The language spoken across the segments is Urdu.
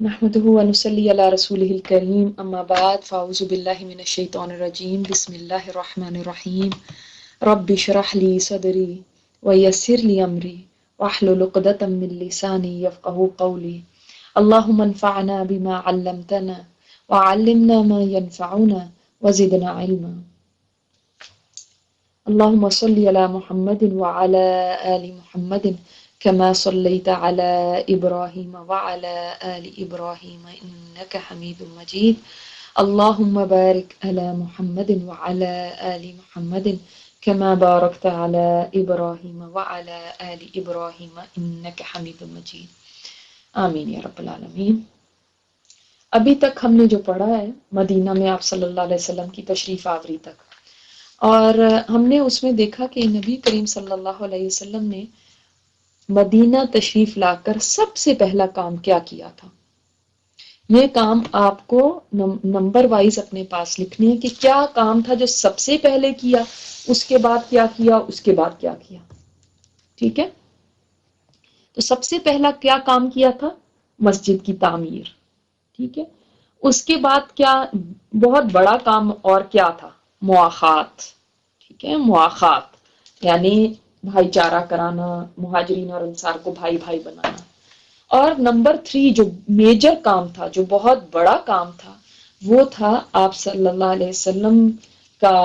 نحمده ونصلي على رسوله الكريم اما بعد فاعوذ بالله من الشيطان الرجيم بسم الله الرحمن الرحيم رب اشرح لي صدري ويسر لي امري واحلل عقدة من لساني يفقهوا قولي اللهم انفعنا بما علمتنا وعلمنا ما ينفعنا وزدنا علما اللهم صل على محمد وعلى آل محمد كما صليت على إبراهيم وعلى آل إبراهيم إنك حميد مجيد اللهم بارك على محمد وعلى آل محمد كما باركت على إبراهيم وعلى آل إبراهيم إنك حميد مجيد آمین یا رب العالمین۔ ابھی تک ہم نے جو پڑھا ہے مدینہ میں آپ صلی اللہ علیہ وسلم کی تشریف آوری تک، اور ہم نے اس میں دیکھا کہ نبی کریم صلی اللہ علیہ وسلم نے مدینہ تشریف لا کر سب سے پہلا کام کیا کیا تھا۔ یہ کام آپ کو نمبر وائز اپنے پاس لکھنے ہیں کہ کیا کام تھا جو سب سے پہلے کیا، اس کے بعد کیا کیا، اس کے بعد کیا کیا۔ ٹھیک ہے، تو سب سے پہلا کیا کام کیا تھا؟ مسجد کی تعمیر۔ ٹھیک ہے، اس کے بعد کیا بہت بڑا کام اور کیا تھا؟ مواخات۔ ٹھیک ہے، مواخات یعنی بھائی چارہ کرانا، مہاجرین اور انصار کو بھائی بھائی بنانا۔ اور نمبر 3 جو میجر کام تھا، جو بہت بڑا کام تھا، وہ تھا آپ صلی اللہ علیہ وسلم کا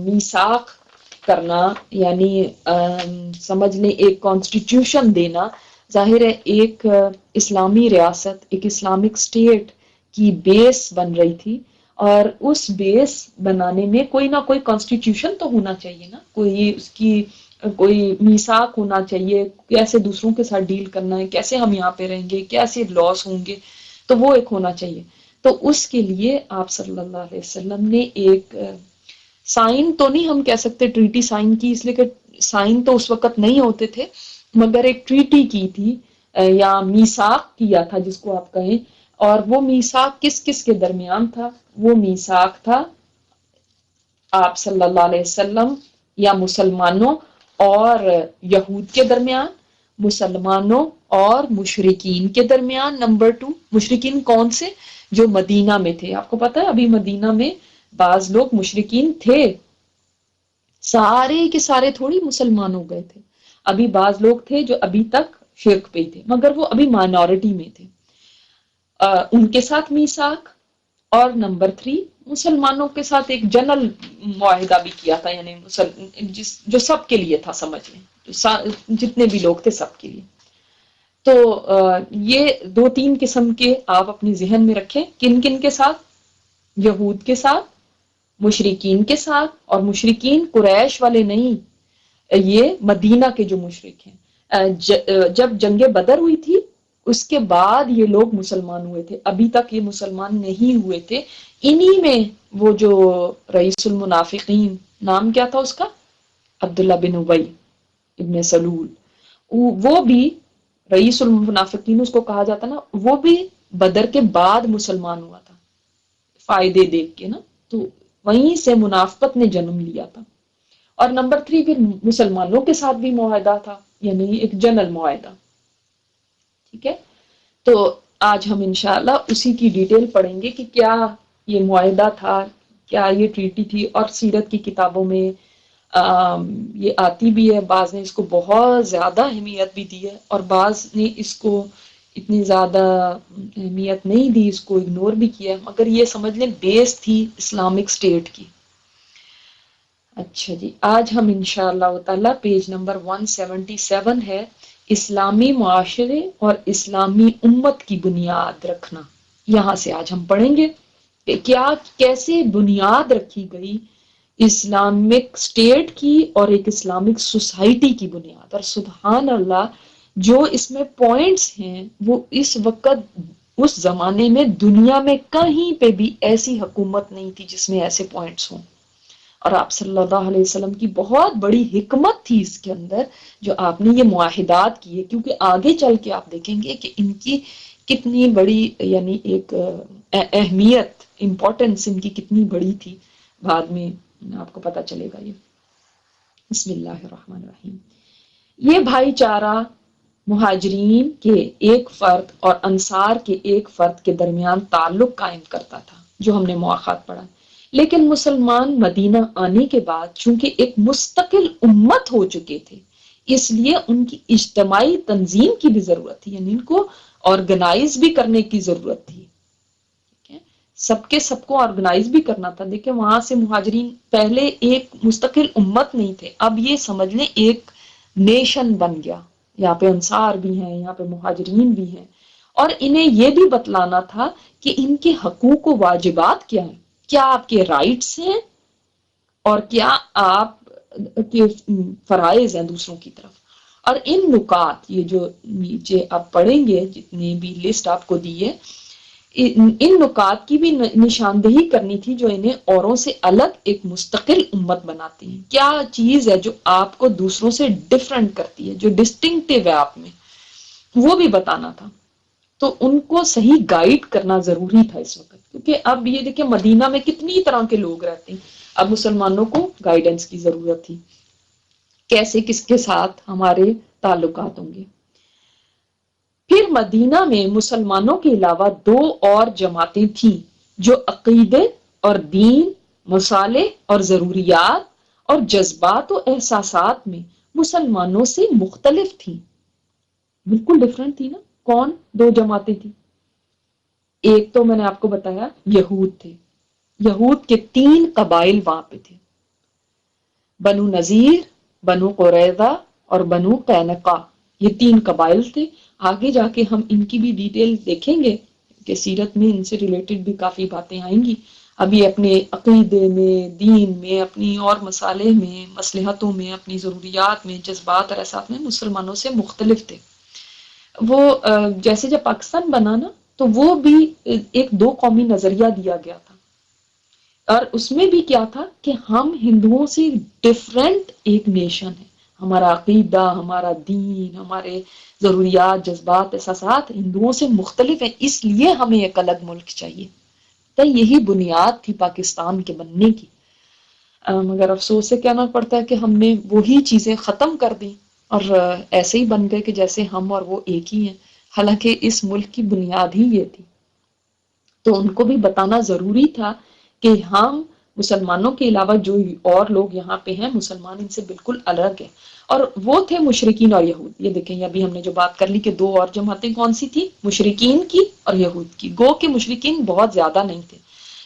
میثاق کرنا، یعنی سمجھ لیں ایک کانسٹیٹیوشن دینا۔ ظاہر ہے ایک اسلامی ریاست، ایک اسلامک اسٹیٹ کی بیس بن رہی تھی، اور اس بیس بنانے میں کوئی نہ کوئی کانسٹیٹیوشن تو ہونا چاہیے نا، کوئی اس کی کوئی میثاق ہونا چاہیے، کیسے دوسروں کے ساتھ ڈیل کرنا ہے، کیسے ہم یہاں پہ رہیں گے، کیسے لاس ہوں گے، تو وہ ایک ہونا چاہیے۔ تو اس کے لیے آپ صلی اللہ علیہ وسلم نے ایک سائن تو نہیں ہم کہہ سکتے ٹریٹی سائن کی، اس لیے کہ سائن تو اس وقت نہیں ہوتے تھے، مگر ایک ٹریٹی کی تھی یا میثاق کیا تھا جس کو آپ کہیں۔ اور وہ میثاق کس کس کے درمیان تھا؟ وہ میثاق تھا آپ صلی اللہ علیہ وسلم یا مسلمانوں اور یہود کے درمیان، مسلمانوں اور مشرکین کے درمیان۔ نمبر 2، مشرکین کون سے؟ جو مدینہ میں تھے۔ آپ کو پتا ہے ابھی مدینہ میں بعض لوگ مشرکین تھے، سارے کے سارے تھوڑی مسلمان ہو گئے تھے، ابھی بعض لوگ تھے جو ابھی تک شرک پہ تھے، مگر وہ ابھی مائنورٹی میں تھے، ان کے ساتھ میثاق۔ اور نمبر 3، مسلمانوں کے ساتھ ایک جنرل معاہدہ بھی کیا تھا، یعنی جو سب کے لیے تھا، سمجھ لیں جتنے بھی لوگ تھے سب کے لیے۔ تو یہ 2-3 قسم کے آپ اپنے ذہن میں رکھیں، کن کن کے ساتھ؟ یہود کے ساتھ، مشرکین کے ساتھ، اور مشرکین قریش والے نہیں، یہ مدینہ کے جو مشرک ہیں۔ جب جنگ بدر ہوئی تھی اس کے بعد یہ لوگ مسلمان ہوئے تھے، ابھی تک یہ مسلمان نہیں ہوئے تھے۔ انہی میں وہ جو رئیس المنافقین، نام کیا تھا اس کا؟ عبداللہ بن ابی ابن سلول، وہ بھی رئیس المنافقین اس کو کہا جاتا نا، وہ بھی بدر کے بعد مسلمان ہوا تھا، فائدے دیکھ کے نا، تو وہیں سے منافقت نے جنم لیا تھا۔ اور نمبر 3 پھر مسلمانوں کے ساتھ بھی معاہدہ تھا، یعنی ایک جنرل معاہدہ۔ ٹھیک ہے، تو آج ہم انشاءاللہ اسی کی ڈیٹیل پڑھیں گے کہ کیا یہ معاہدہ تھا، کیا یہ ٹریٹی تھی۔ اور سیرت کی کتابوں میں یہ آتی بھی ہے، بعض نے اس کو بہت زیادہ اہمیت بھی دی ہے، اور بعض نے اس کو اتنی زیادہ اہمیت نہیں دی، اس کو اگنور بھی کیا، مگر یہ سمجھ لیں بیس تھی اسلامک اسٹیٹ کی۔ اچھا جی، آج ہم انشاءاللہ تعالی پیج نمبر 177 ہے، اسلامی معاشرے اور اسلامی امت کی بنیاد رکھنا۔ یہاں سے آج ہم پڑھیں گے کہ کیا کیسے بنیاد رکھی گئی اسلامک اسٹیٹ کی اور ایک اسلامک سوسائٹی کی بنیاد۔ اور سبحان اللہ، جو اس میں پوائنٹس ہیں وہ اس وقت اس زمانے میں دنیا میں کہیں پہ بھی ایسی حکومت نہیں تھی جس میں ایسے پوائنٹس ہوں، اور آپ صلی اللہ علیہ وسلم کی بہت بڑی حکمت تھی اس کے اندر جو آپ نے یہ معاہدات کیے، کیونکہ آگے چل کے آپ دیکھیں گے کہ ان کی کتنی بڑی یعنی ایک اہمیت، امپورٹنس ان کی کتنی بڑی تھی، بعد میں آپ کو پتہ چلے گا۔ یہ بسم اللہ الرحمن الرحیم، یہ بھائی چارہ مہاجرین کے ایک فرد اور انصار کے ایک فرد کے درمیان تعلق قائم کرتا تھا، جو ہم نے مواخات پڑھا۔ لیکن مسلمان مدینہ آنے کے بعد چونکہ ایک مستقل امت ہو چکے تھے، اس لیے ان کی اجتماعی تنظیم کی بھی ضرورت تھی، یعنی ان کو آرگنائز بھی کرنے کی ضرورت تھی۔ سب کو آرگنائز بھی کرنا تھا۔ دیکھیں وہاں سے مہاجرین پہلے ایک مستقل امت نہیں تھے، اب یہ سمجھ لیں ایک نیشن بن گیا۔ یہاں پہ انصار بھی ہیں، یہاں پہ مہاجرین بھی ہیں، اور انہیں یہ بھی بتلانا تھا کہ ان کے حقوق و واجبات کیا ہیں، کیا آپ کے رائٹس ہیں اور کیا آپ کے فرائض ہیں دوسروں کی طرف۔ اور ان نکات، یہ جو نیچے آپ پڑھیں گے جتنی بھی لسٹ آپ کو دی ہے، ان نکات کی بھی نشاندہی کرنی تھی جو انہیں اوروں سے الگ ایک مستقل امت بناتی ہیں۔ کیا چیز ہے جو آپ کو دوسروں سے ڈیفرنٹ کرتی ہے، جو ڈسٹنکٹیو ہے آپ میں، وہ بھی بتانا تھا۔ تو ان کو صحیح گائیڈ کرنا ضروری تھا اس وقت، کیونکہ اب یہ دیکھیں مدینہ میں کتنی طرح کے لوگ رہتے ہیں، اب مسلمانوں کو گائیڈنس کی ضرورت تھی، کیسے کس کے ساتھ ہمارے تعلقات ہوں گے۔ پھر مدینہ میں مسلمانوں کے علاوہ دو اور جماعتیں تھیں جو عقیدے اور دین، مصالح اور ضروریات اور جذبات و احساسات میں مسلمانوں سے مختلف تھیں، بالکل ڈیفرنٹ تھی نا۔ کون دو جماعتیں تھیں؟ ایک تو میں نے آپ کو بتایا یہود تھے، یہود کے 3 قبائل وہاں پہ تھے، بنو نذیر، بنو قریظہ اور بنو قینقاع، یہ 3 قبائل تھے۔ آگے جا کے ہم ان کی بھی ڈیٹیل دیکھیں گے کہ سیرت میں ان سے ریلیٹڈ بھی کافی باتیں آئیں گی۔ ابھی اپنے عقیدے میں، دین میں، اپنی اور مصالح میں، مصلحتوں میں، اپنی ضروریات میں، جذبات اور احساسات میں مسلمانوں سے مختلف تھے۔ وہ جیسے جب پاکستان بنا نا تو وہ بھی ایک 2 قومی نظریہ دیا گیا تھا، اور اس میں بھی کیا تھا کہ ہم ہندوؤں سے ڈیفرنٹ ایک نیشن ہے، ہمارا عقیدہ، ہمارا دین، ہمارے ضروریات، جذبات، احساسات ہندوؤں سے مختلف ہیں، اس لیے ہمیں ایک الگ ملک چاہیے۔ تو یہی بنیاد تھی پاکستان کے بننے کی، مگر افسوس سے کہنا پڑتا ہے کہ ہم نے وہی چیزیں ختم کر دی اور ایسے ہی بن گئے کہ جیسے ہم اور وہ ایک ہی ہیں، حالانکہ اس ملک کی بنیاد ہی یہ تھی۔ تو ان کو بھی بتانا ضروری تھا کہ ہم مسلمانوں کے علاوہ جو اور لوگ یہاں پہ ہیں، مسلمان ان سے بالکل الگ ہیں، اور وہ تھے مشرکین اور یہود۔ یہ دیکھیں ابھی ہم نے جو بات کر لی کہ 2 اور جماعتیں کون سی تھی، مشرکین کی اور یہود کی، گو کہ مشرکین بہت زیادہ نہیں تھے۔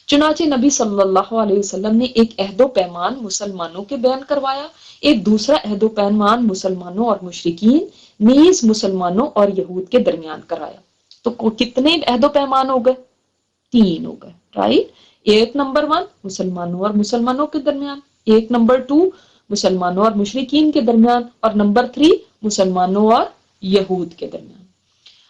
چنانچہ نبی صلی اللہ علیہ وسلم نے ایک عہد و پیمان مسلمانوں کے بیان کروایا، ایک دوسرا عہد و پیمان مسلمانوں اور مشرکین نیز مسلمانوں اور یہود کے درمیان کرایا۔ تو کتنے عہد و پیمان ہو گئے؟ 3 ہو گئے، رائٹ۔ ایک نمبر 1 مسلمانوں اور مسلمانوں کے درمیان، ایک نمبر 2 مسلمانوں اور مشرکین کے درمیان، اور نمبر 3 مسلمانوں اور یہود کے درمیان۔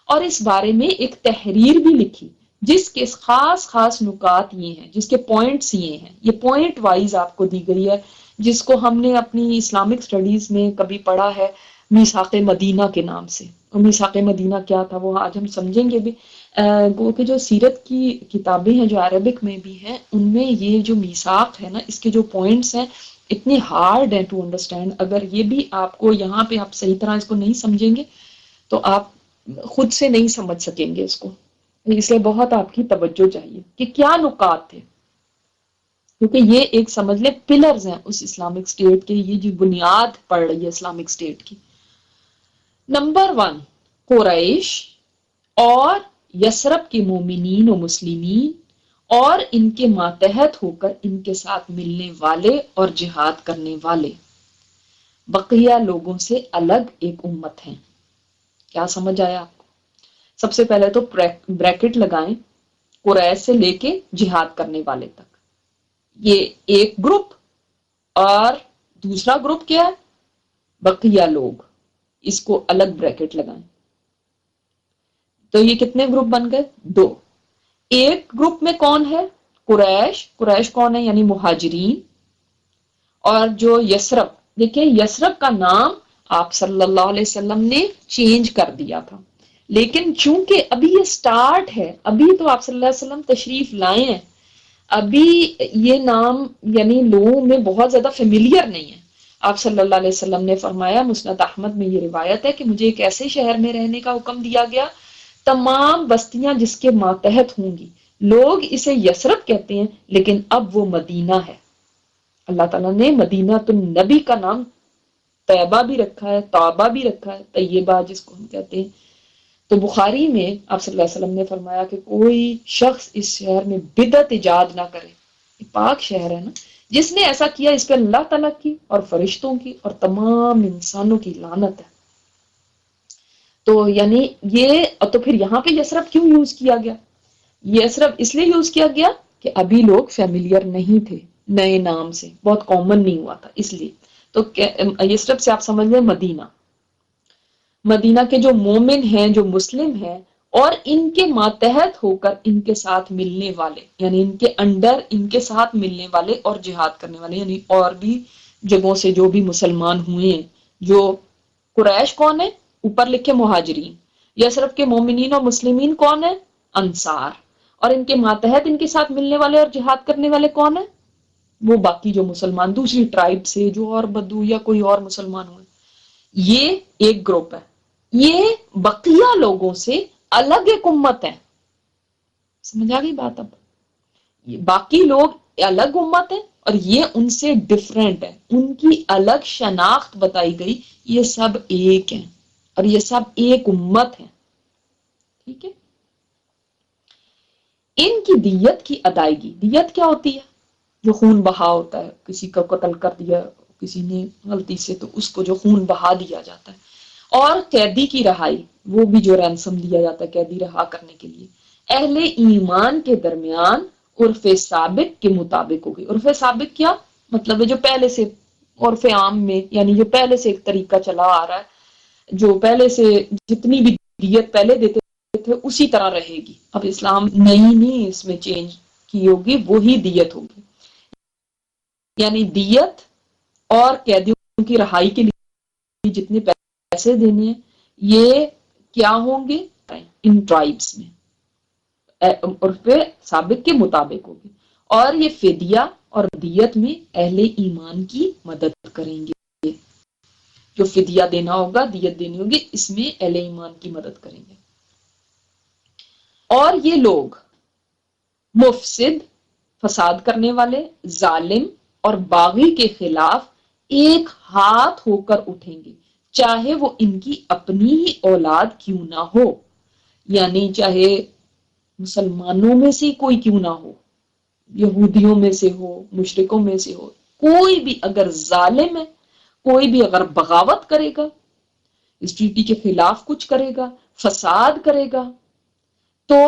اور اس بارے میں ایک تحریر بھی لکھی جس کے خاص نکات یہ ہیں، جس کے پوائنٹس یہ ہیں، یہ پوائنٹ وائز آپ کو دی گئی ہے، جس کو ہم نے اپنی اسلامک سٹڈیز میں کبھی پڑھا ہے میثاق مدینہ کے نام سے۔ میثاق مدینہ کیا تھا وہ آج ہم سمجھیں گے بھی، وہ کہ جو سیرت کی کتابیں ہیں جو عربک میں بھی ہیں، ان میں یہ جو میثاق ہے نا، اس کے جو پوائنٹس ہیں اتنے ہارڈ ہیں ٹو انڈرسٹینڈ۔ اگر یہ بھی آپ کو یہاں پہ آپ صحیح طرح اس کو نہیں سمجھیں گے تو آپ خود سے نہیں سمجھ سکیں گے اس کو، اس لیے بہت آپ کی توجہ چاہیے کہ کیا نکات تھے، کیونکہ یہ ایک سمجھ لیں پلرز ہیں اس اسلامک اسٹیٹ کے، یہ جو بنیاد پڑ رہی ہے اسلامک اسٹیٹ کی۔ نمبر 1 قریش اور یثرب کے مومنین و مسلمین اور ان کے ماتحت ہو کر ان کے ساتھ ملنے والے اور جہاد کرنے والے بقیہ لوگوں سے الگ ایک امت ہیں۔ کیا سمجھ آیا آپ کو؟ سب سے پہلے تو بریکٹ لگائیں، قریش سے لے کے جہاد کرنے والے تک، یہ ایک گروپ، اور دوسرا گروپ کیا ہے؟ بقیہ لوگ، اس کو الگ بریکٹ لگائیں۔ تو یہ کتنے گروپ بن گئے؟ 2۔ ایک گروپ میں کون ہے؟ قریش کون ہے؟ یعنی مہاجرین، اور جو یثرب، دیکھیں یثرب کا نام آپ صلی اللہ علیہ وسلم نے چینج کر دیا تھا، لیکن چونکہ ابھی یہ سٹارٹ ہے، ابھی تو آپ صلی اللہ علیہ وسلم تشریف لائے ہیں، ابھی یہ نام یعنی لوگوں میں بہت زیادہ فیملیئر نہیں ہے، آپ صلی اللہ علیہ وسلم نے فرمایا، مسند احمد میں یہ روایت ہے کہ مجھے ایک ایسے شہر میں رہنے کا حکم دیا گیا، تمام بستیاں جس کے ماتحت ہوں گی، لوگ اسے یثرب کہتے ہیں لیکن اب وہ مدینہ ہے۔ اللہ تعالیٰ نے مدینہ النبی کا نام طیبہ بھی رکھا ہے، طابہ بھی رکھا ہے، طیبہ جس کو ہم کہتے ہیں۔ تو بخاری میں آپ صلی اللہ علیہ وسلم نے فرمایا کہ کوئی شخص اس شہر میں بدعت ایجاد نہ کرے، یہ پاک شہر ہے نا، جس نے ایسا کیا اس پہ اللہ تعالیٰ کی اور فرشتوں کی اور تمام انسانوں کی لعنت ہے۔ تو یعنی یہ تو پھر یہاں پہ یثرب کیوں یوز کیا گیا؟ یثرب اس لیے یوز کیا گیا کہ ابھی لوگ فیملیئر نہیں تھے نئے نام سے، بہت کامن نہیں ہوا تھا، اس لیے۔ تو یثرب سے آپ سمجھ لیں مدینہ، مدینہ کے جو مومن ہیں، جو مسلم ہیں اور ان کے ماتحت ہو کر ان کے ساتھ ملنے والے، یعنی ان کے انڈر ان کے ساتھ ملنے والے اور جہاد کرنے والے، یعنی اور بھی جگہوں سے جو بھی مسلمان ہوئے ہیں۔ جو قریش کون ہے؟ اوپر لکھے مہاجرین۔ یثرب کے مومنین اور مسلمین کون ہیں؟ انصار۔ اور ان کے ماتحت ان کے ساتھ ملنے والے اور جہاد کرنے والے کون ہیں؟ وہ باقی جو مسلمان دوسری ٹرائب سے جو اور بدو یا کوئی اور مسلمان ہوئے، یہ ایک گروپ ہے۔ یہ بقیہ لوگوں سے الگ ایک امت ہے۔ سمجھ آ گئی بات؟ اب یہ باقی لوگ الگ امت ہے اور یہ ان سے ڈفرینٹ ہے، ان کی الگ شناخت بتائی گئی، یہ سب ایک ہیں اور یہ سب ایک امت ہے۔ ٹھیک ہے؟ ان کی دیت کی ادائیگی، دیت کیا ہوتی ہے؟ جو خون بہا ہوتا ہے، کسی کا قتل کر دیا کسی نے غلطی سے تو اس کو جو خون بہا دیا جاتا ہے، اور قیدی کی رہائی، وہ بھی جو رینسم دیا جاتا ہے قیدی رہا کرنے کے لیے، اہل ایمان کے درمیان عرف سابق کے مطابق ہوگی۔ عرف سابق کیا مطلب ہے؟ جو پہلے سے عرف عام میں، یعنی جو پہلے سے ایک طریقہ چلا آ رہا ہے، جو پہلے سے جتنی بھی دیت پہلے دیتے تھے اسی طرح رہے گی۔ اب اسلام نہیں اس میں چینج کی ہوگی، وہی دیت ہوگی۔ یعنی دیت اور قیدیوں کی رہائی کے لیے جتنے پیسے دینے ہیں یہ کیا ہوں گے؟ ان ٹرائبس میں عرف سابق کے مطابق ہوگی، اور یہ فدیہ اور دیت میں اہل ایمان کی مدد کریں گے۔ جو فدیہ دینا ہوگا، دیت دینی ہوگی، اس میں اہل ایمان کی مدد کریں گے۔ اور یہ لوگ مفسد، فساد کرنے والے، ظالم اور باغی کے خلاف ایک ہاتھ ہو کر اٹھیں گے، چاہے وہ ان کی اپنی ہی اولاد کیوں نہ ہو، یعنی چاہے مسلمانوں میں سے کوئی کیوں نہ ہو، یہودیوں میں سے ہو، مشرکوں میں سے ہو، کوئی بھی اگر ظالم ہے، کوئی بھی اگر بغاوت کرے گا، اس ٹریٹی کے خلاف کچھ کرے گا، فساد کرے گا، تو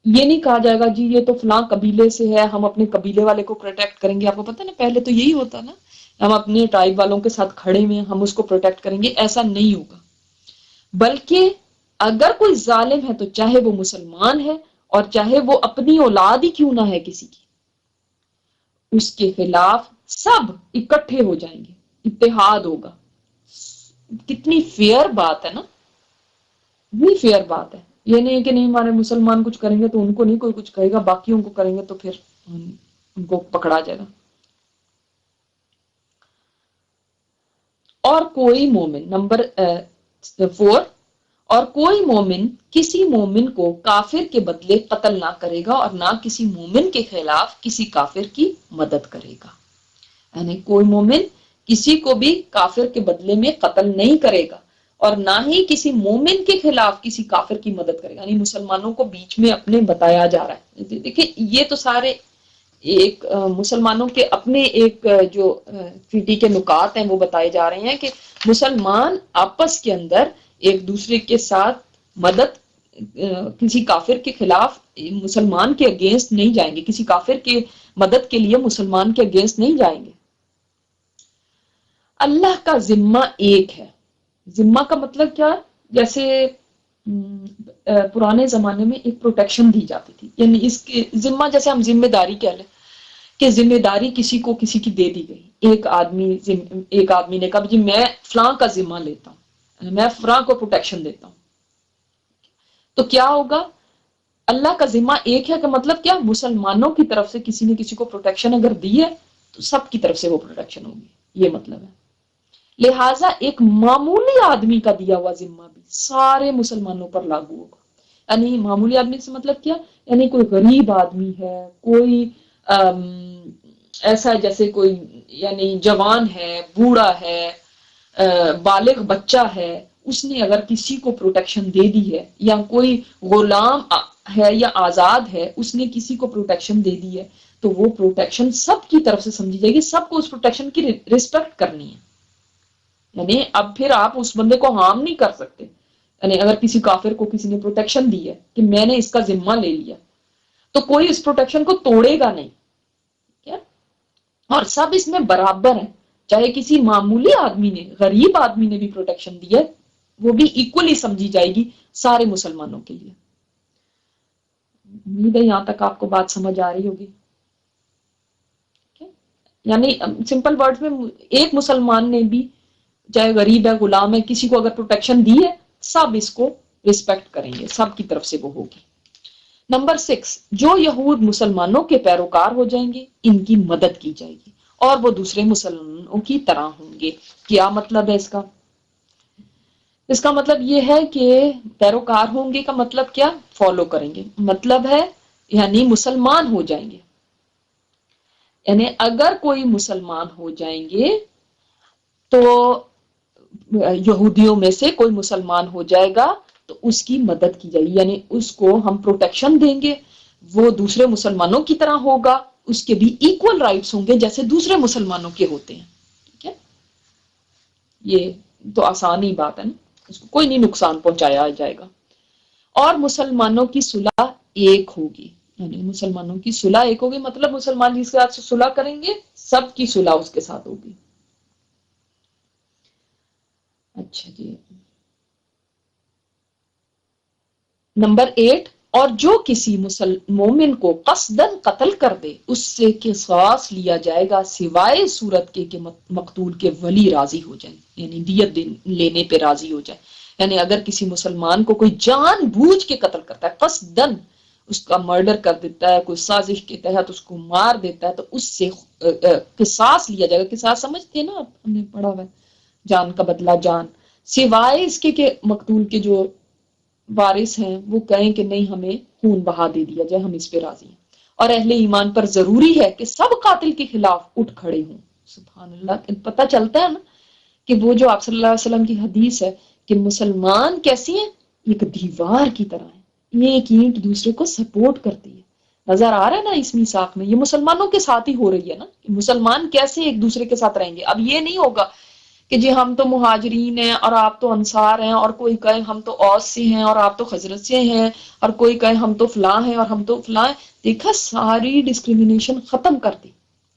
یہ نہیں کہا جائے گا جی یہ تو فلاں قبیلے سے ہے، ہم اپنے قبیلے والے کو پروٹیکٹ کریں گے۔ آپ کو پتہ نا پہلے تو یہی ہوتا نا، ہم اپنے ٹرائب والوں کے ساتھ کھڑے ہوئے ہیں، ہم اس کو پروٹیکٹ کریں گے، ایسا نہیں ہوگا۔ بلکہ اگر کوئی ظالم ہے تو چاہے وہ مسلمان ہے اور چاہے وہ اپنی اولاد ہی کیوں نہ ہے کسی کی، اس کے خلاف سب اکٹھے ہو جائیں گے، اتحاد ہوگا۔ کتنی فیئر بات ہے نا، کتنی فیئر بات ہے۔ یہ نہیں کہ نہیں ہمارے مسلمان کچھ کریں گے تو ان کو نہیں کوئی کچھ کہے گا، باقیوں کو کریں گے تو پھر ان کو پکڑا جائے گا۔ اور کوئی مومن، نمبر 4، اور کوئی مومن کسی مومن کو کافر کے بدلے قتل نہ کرے گا اور نہ کسی مومن کے خلاف کسی کافر کی مدد کرے گا۔ یعنی کوئی مومن کسی کو بھی کافر کے بدلے میں قتل نہیں کرے گا اور نہ ہی کسی مومن کے خلاف کسی کافر کی مدد کرے گا۔ یعنی مسلمانوں کو بیچ میں اپنے بتایا جا رہا ہے۔ دیکھیں یہ تو سارے ایک مسلمانوں کے اپنے ایک جو ٹریٹی کے نکات ہیں وہ بتائے جا رہے ہیں کہ مسلمان آپس کے اندر ایک دوسرے کے ساتھ مدد، کسی کافر کے خلاف مسلمان کے اگینسٹ نہیں جائیں گے، کسی کافر کے مدد کے لیے مسلمان کے اگینسٹ نہیں جائیں گے۔ اللہ کا ذمہ ایک ہے۔ ذمہ کا مطلب کیا ہے؟ جیسے پرانے زمانے میں ایک پروٹیکشن دی جاتی تھی، یعنی اس کے ذمہ جیسے ہم ذمہ داری کہہ لیں کہ ذمہ داری کسی کو کسی کی دے دی گئی، ایک آدمی نے کہا جی میں فلاں کا ذمہ لیتا ہوں، میں فلاں کو پروٹیکشن دیتا ہوں، تو کیا ہوگا؟ اللہ کا ذمہ ایک ہے، کہ مطلب کیا؟ مسلمانوں کی طرف سے کسی نے کسی کو پروٹیکشن اگر دی ہے تو سب کی طرف سے وہ پروٹیکشن ہوگی۔ یہ مطلب ہے. لہٰذا ایک معمولی آدمی کا دیا ہوا ذمہ بھی سارے مسلمانوں پر لاگو ہوگا. یعنی معمولی آدمی سے مطلب کیا؟ یعنی کوئی غریب آدمی ہے، کوئی ایسا جیسے کوئی یعنی جوان ہے، بوڑھا ہے، بالغ بچہ ہے، اس نے اگر کسی کو پروٹیکشن دے دی ہے، یا کوئی غلام ہے یا آزاد ہے، اس نے کسی کو پروٹیکشن دے دی ہے، تو وہ پروٹیکشن سب کی طرف سے سمجھی جائے گی، سب کو اس پروٹیکشن کی ریسپیکٹ کرنی ہے. یعنی اب پھر آپ اس بندے کو ہارم نہیں کر سکتے. یعنی اگر کسی کافر کو کسی نے پروٹیکشن دی ہے کہ میں نے اس کا ذمہ لے لیا، تو کوئی اس پروٹیکشن کو توڑے گا نہیں. کیا؟ اور سب اس میں برابر ہیں. چاہے کسی معمولی آدمی نے، غریب آدمی نے بھی پروٹیکشن دی ہے، وہ بھی ایکولی سمجھی جائے گی سارے مسلمانوں کے لیے. امید ہے یہاں تک آپ کو بات سمجھ آ رہی ہوگی. یعنی سمپل ورڈز میں ایک مسلمان نے بھی، چاہے غریب ہے، غلام ہے، کسی کو اگر پروٹیکشن دی ہے، سب اس کو ریسپیکٹ کریں گے، سب کی طرف سے وہ ہوگی. نمبر 6، جو یہود مسلمانوں کے پیروکار ہو جائیں گے ان کی مدد کی جائے گی اور وہ دوسرے مسلمانوں کی طرح ہوں گے. کیا مطلب ہے اس کا؟ اس کا مطلب یہ ہے کہ پیروکار ہوں گے کا مطلب کیا؟ فالو کریں گے. مطلب ہے یعنی مسلمان ہو جائیں گے. یعنی اگر کوئی مسلمان ہو جائیں گے تو یہودیوں میں سے کوئی مسلمان ہو جائے گا تو اس کی مدد کی جائے گی، یعنی اس کو ہم پروٹیکشن دیں گے، وہ دوسرے مسلمانوں کی طرح ہوگا، اس کے بھی ایکول رائٹس ہوں گے جیسے دوسرے مسلمانوں کے ہوتے ہیں. ٹھیک ہے، یہ تو آسان ہی بات ہے نا، اس کو کوئی نہیں نقصان پہنچایا جائے گا. اور مسلمانوں کی صلح ایک ہوگی. یعنی مسلمانوں کی صلح ایک ہوگی، مطلب مسلمان جس کے ساتھ صلح کریں گے سب کی صلح اس کے ساتھ ہوگی. اچھا جی، نمبر 8، اور جو کسی مومن کو قصدن قتل کر دے اس سے قصاص لیا جائے گا سوائے اس صورت کے کہ مقتول کے ولی راضی ہو جائیں، یعنی دیت لینے پہ راضی ہو جائے. یعنی اگر کسی مسلمان کو کوئی جان بوجھ کے قتل کرتا ہے، قصدن اس کا مرڈر کر دیتا ہے، کوئی سازش کے تحت اس کو مار دیتا ہے، تو اس سے قصاص لیا جائے گا. قصاص سمجھتے ہیں نا آپ، ہم نے پڑھا ہوا ہے، جان کا بدلہ جان، سوائے اس کے کہ مقتول کے جو وارث ہیں وہ کہیں کہ نہیں ہمیں خون بہا دے دیا جائے، ہم اس پہ راضی ہیں. اور اہل ایمان پر ضروری ہے کہ سب قاتل کے خلاف اٹھ کھڑے ہوں. سبحان اللہ، پتہ چلتا ہے نا کہ وہ جو آپ صلی اللہ علیہ وسلم کی حدیث ہے کہ مسلمان کیسی ہیں؟ ایک دیوار کی طرح ہے، یہ ایک اینٹ دوسرے کو سپورٹ کرتی ہے. نظر آ رہا ہے نا اس میثاق میں، یہ مسلمانوں کے ساتھ ہی ہو رہی ہے نا کہ مسلمان کیسے ایک دوسرے کے ساتھ رہیں گے. اب یہ نہیں ہوگا کہ جی ہم تو مہاجرین ہیں اور آپ تو انصار ہیں، اور کوئی کہے ہم تو اوس سے ہیں اور آپ تو خزرج سے ہیں، اور کوئی کہے ہم تو فلاں ہیں اور ہم تو فلاں ہیں. دیکھا، ساری ڈسکریمنیشن ختم کر دی،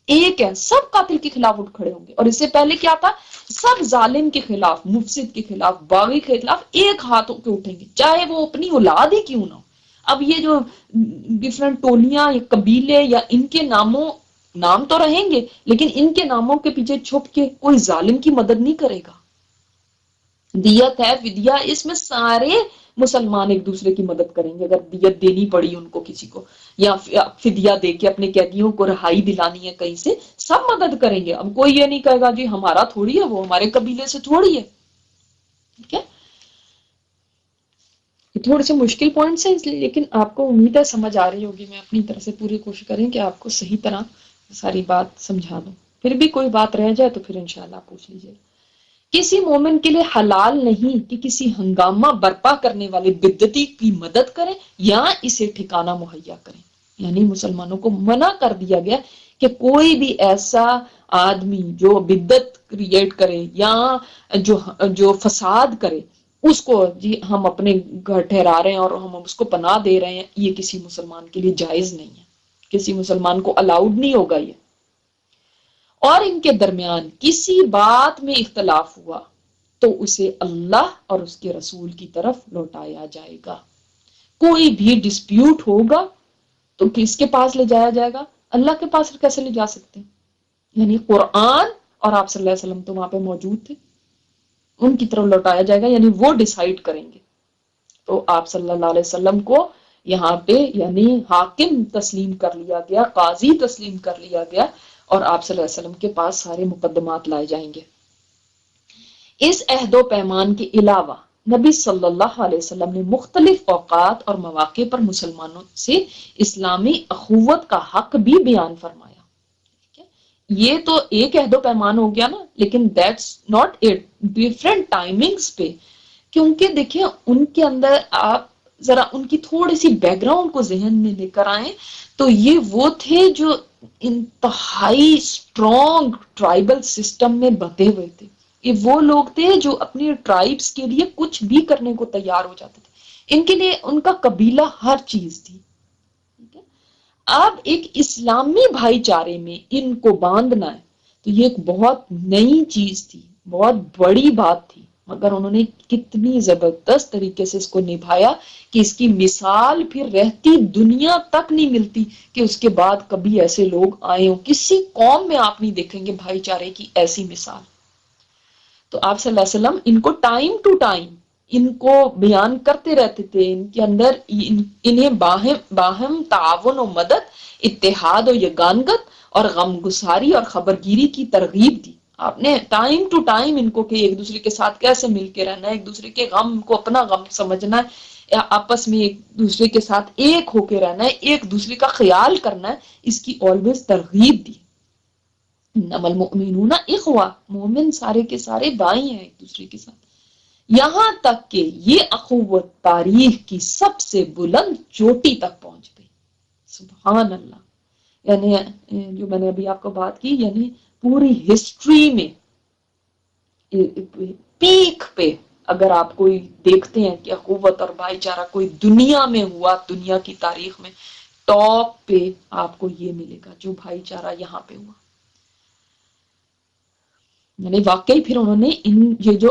ایک ہے، سب قاتل کے خلاف اٹھ کھڑے ہوں گے. اور اس سے پہلے کیا تھا؟ سب ظالم کے خلاف، مفسد کے خلاف، باغی کے خلاف ایک ہاتھ کے اٹھیں گے، چاہے وہ اپنی اولاد ہی کیوں نہ ہو. اب یہ جو ڈفرنٹ ٹولیاں یا قبیلے یا ان کے نام تو رہیں گے، لیکن ان کے ناموں کے پیچھے چھپ کے کوئی ظالم کی مدد نہیں کرے گا. دیت ہے، فدیہ، اس میں سارے مسلمان ایک دوسرے کی مدد کریں گے. اگر دیت دینی پڑی ان کو کسی کو، یا فدیہ دے کے اپنے قیدیوں کو رہائی دلانی ہے کہیں سے، سب مدد کریں گے. اب کوئی یہ نہیں کہے گا جی ہمارا تھوڑی ہے، وہ ہمارے قبیلے سے تھوڑی ہے. ٹھیک ہے، یہ تھوڑے سے مشکل پوائنٹس ہیں، اس لیے لیکن آپ کو امید ہے سمجھ آ رہی ہوگی. میں اپنی طرف سے پوری کوشش کریں کہ آپ کو صحیح طرح ساری بات سمجھا دوں. پھر بھی کوئی بات رہ جائے تو پھر انشاءاللہ آپ پوچھ لیجیے. کسی مومن کے لیے حلال نہیں کہ کسی ہنگامہ برپا کرنے والے بدعتی کی مدد کرے یا اسے ٹھکانہ مہیا کرے. یعنی مسلمانوں کو منع کر دیا گیا کہ کوئی بھی ایسا آدمی جو بدعت کریٹ کرے یا جو فساد کرے، اس کو جی ہم اپنے گھر ٹھہرا رہے ہیں اور ہم اس کو پناہ دے رہے ہیں، یہ کسی مسلمان کے لیے جائز نہیں ہے، کسی مسلمان کو الاؤڈ نہیں ہوگا یہ. اور ان کے درمیان کسی بات میں اختلاف ہوا تو اسے اللہ اور اس کے رسول کی طرف لوٹایا جائے گا. کوئی بھی ڈسپیوٹ ہوگا تو کس کے پاس لے جایا جائے گا؟ اللہ کے پاس کیسے لے جا سکتے ہیں؟ یعنی قرآن اور آپ صلی اللہ علیہ وسلم تو وہاں پہ موجود تھے، ان کی طرف لوٹایا جائے گا، یعنی وہ ڈیسائیڈ کریں گے. تو آپ صلی اللہ علیہ وسلم کو یہاں پہ یعنی حاکم تسلیم کر لیا گیا، قاضی تسلیم کر لیا گیا، اور آپ صلی اللہ علیہ وسلم کے پاس سارے مقدمات لائے جائیں گے۔ اس عہد و پیمان کے علاوہ نبی صلی اللہ علیہ وسلم نے مختلف اوقات اور مواقع پر مسلمانوں سے اسلامی اخوت کا حق بھی بیان فرمایا۔ یہ تو ایک عہد و پیمان ہو گیا نا، لیکن that's not it, different timings پہ، کیونکہ دیکھیں ان کے اندر آپ ذرا ان کی تھوڑی سی بیک گراؤنڈ کو ذہن میں لے کر آئیں تو یہ وہ تھے جو انتہائی اسٹرانگ ٹرائبل سسٹم میں بندھے ہوئے تھے۔ یہ وہ لوگ تھے جو اپنی ٹرائبس کے لیے کچھ بھی کرنے کو تیار ہو جاتے تھے، ان کے لیے ان کا قبیلہ ہر چیز تھی۔ اب ایک اسلامی بھائی چارے میں ان کو باندھنا ہے تو یہ ایک بہت نئی چیز تھی، بہت بڑی بات تھی، مگر انہوں نے کتنی زبردست طریقے سے اس کو نبھایا کہ اس کی مثال پھر رہتی دنیا تک نہیں ملتی کہ اس کے بعد کبھی ایسے لوگ آئے ہوں۔ کسی قوم میں آپ نہیں دیکھیں گے بھائی چارے کی ایسی مثال۔ تو آپ صلی اللہ علیہ وسلم ان کو ٹائم ٹو ٹائم ان کو بیان کرتے رہتے تھے، ان کے اندر انہیں باہم تعاون و مدد، اتحاد و یگانگت اور غم گساری اور خبرگیری کی ترغیب دی۔ آپ نے ٹائم ٹو ٹائم ان کو کہ ایک دوسرے کے ساتھ کیسے مل کے رہنا ہے، ایک دوسرے کے غم کو اپنا غم سمجھنا ہے، آپس میں ایک دوسرے کے ساتھ ایک ہو کے رہنا ہے، ایک دوسرے کا خیال کرنا ہے، اس کی آلویز ترغیب دی۔ انما المؤمنون اخوہ، مومن سارے کے سارے بھائی ہیں ایک دوسرے کے ساتھ، یہاں تک کہ یہ اخوت تاریخ کی سب سے بلند چوٹی تک پہنچ گئی۔ سبحان اللہ! یعنی جو میں نے ابھی آپ کو بات کی، یعنی پوری ہسٹری میں پیک پہ اگر آپ کوئی دیکھتے ہیں کہ اخوت اور بھائی چارہ کوئی دنیا میں ہوا، دنیا کی تاریخ میں ٹاپ پہ آپ کو یہ ملے گا جو بھائی چارہ یہاں پہ ہوا۔ یعنی واقعی پھر انہوں نے یہ جو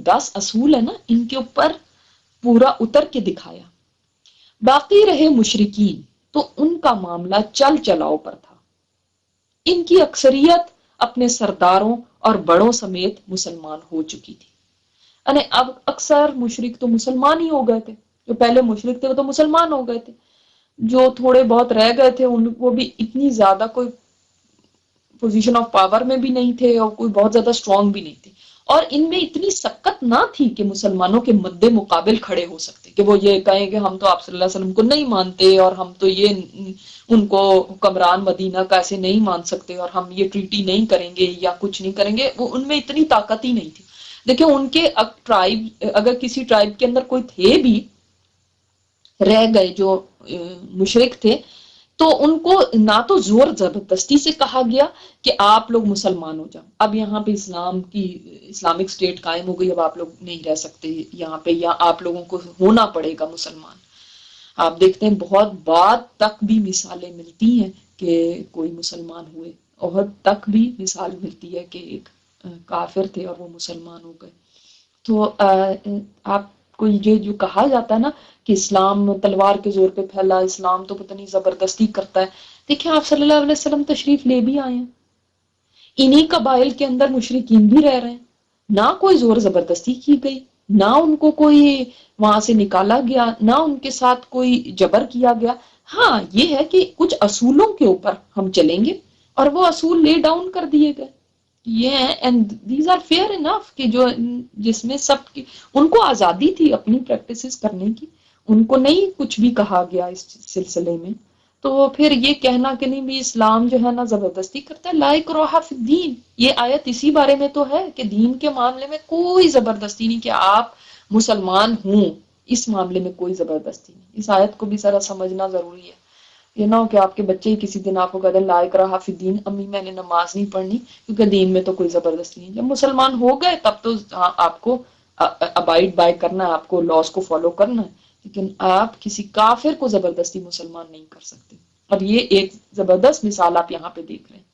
10 اصول ہے نا، ان کے اوپر پورا اتر کے دکھایا۔ باقی رہے مشرکین تو ان کا معاملہ چل چلاؤ پر تھا۔ ان کی اکثریت اپنے سرداروں اور بڑوں سمیت مسلمان ہو چکی تھی۔ یعنی اب اکثر مشرک تو مسلمان ہی ہو گئے تھے، جو پہلے مشرک تھے وہ تو مسلمان ہو گئے تھے، جو تھوڑے بہت رہ گئے تھے وہ بھی اتنی زیادہ کوئی پوزیشن آف پاور میں بھی نہیں تھے اور کوئی بہت زیادہ اسٹرانگ بھی نہیں تھے، اور ان میں اتنی سکت نہ تھی کہ مسلمانوں کے مد مقابل کھڑے ہو سکتے کہ وہ یہ کہیں کہ ہم تو آپ صلی اللہ علیہ وسلم کو نہیں مانتے اور ہم تو یہ ان کو حکمران مدینہ کا ایسے نہیں مان سکتے اور ہم یہ ٹریٹی نہیں کریں گے یا کچھ نہیں کریں گے۔ وہ ان میں اتنی طاقت ہی نہیں تھی۔ دیکھیں ان کے ٹرائب، اگر کسی ٹرائب کے اندر کوئی تھے بھی رہ گئے جو مشرک تھے، تو ان کو نہ تو زور زبردستی سے کہا گیا کہ آپ لوگ مسلمان ہو جاؤ، اب یہاں پہ اسلامک اسٹیٹ قائم ہو گئی، اب آپ لوگ نہیں رہ سکتے یہاں پہ، یا آپ لوگوں کو ہونا پڑے گا مسلمان۔ آپ دیکھتے ہیں بہت بعد تک بھی مثالیں ملتی ہیں کہ کوئی مسلمان ہوئے، عہد تک بھی مثال ملتی ہے کہ ایک کافر تھے اور وہ مسلمان ہو گئے۔ تو آپ کو یہ جو کہا جاتا ہے نا کہ اسلام تلوار کے زور پہ پھیلا، اسلام تو پتہ نہیں زبردستی کرتا ہے، دیکھیں آپ صلی اللہ علیہ وسلم تشریف لے بھی آئے ہیں، انہی قبائل کے اندر مشرکین بھی رہ رہے ہیں، نہ کوئی زور زبردستی کی گئی، نہ ان کو کوئی وہاں سے نکالا گیا، نہ ان کے ساتھ کوئی جبر کیا گیا۔ ہاں یہ ہے کہ کچھ اصولوں کے اوپر ہم چلیں گے اور وہ اصول لے ڈاؤن کر دیے گئے، یہ ہیں and these are fair enough کہ جس میں سب کی ان کو آزادی تھی اپنی پریکٹسز کرنے کی، ان کو نہیں کچھ بھی کہا گیا اس سلسلے میں۔ تو پھر یہ کہنا کہ نہیں بھی اسلام جو ہے نا زبردستی کرتا ہے، لا اکراہ فی الدین، یہ آیت اسی بارے میں تو ہے کہ دین کے معاملے میں کوئی زبردستی نہیں کہ آپ مسلمان ہوں، اس معاملے میں کوئی زبردستی نہیں۔ اس آیت کو بھی ذرا سمجھنا ضروری ہے، یہ نہ ہو کہ آپ کے بچے ہی کسی دن آپ کو کہتے ہیں لا اکراہ فی الدین، امی میں نے نماز نہیں پڑھنی کیونکہ دین میں تو کوئی زبردستی نہیں۔ جب مسلمان ہو گئے تب تو آپ کو ابائڈ بائی کرنا ہے، آپ کو لاس کو فالو کرنا ہے، لیکن آپ کسی کافر کو زبردستی مسلمان نہیں کر سکتے۔ اب یہ ایک زبردست مثال آپ یہاں پہ دیکھ رہے ہیں،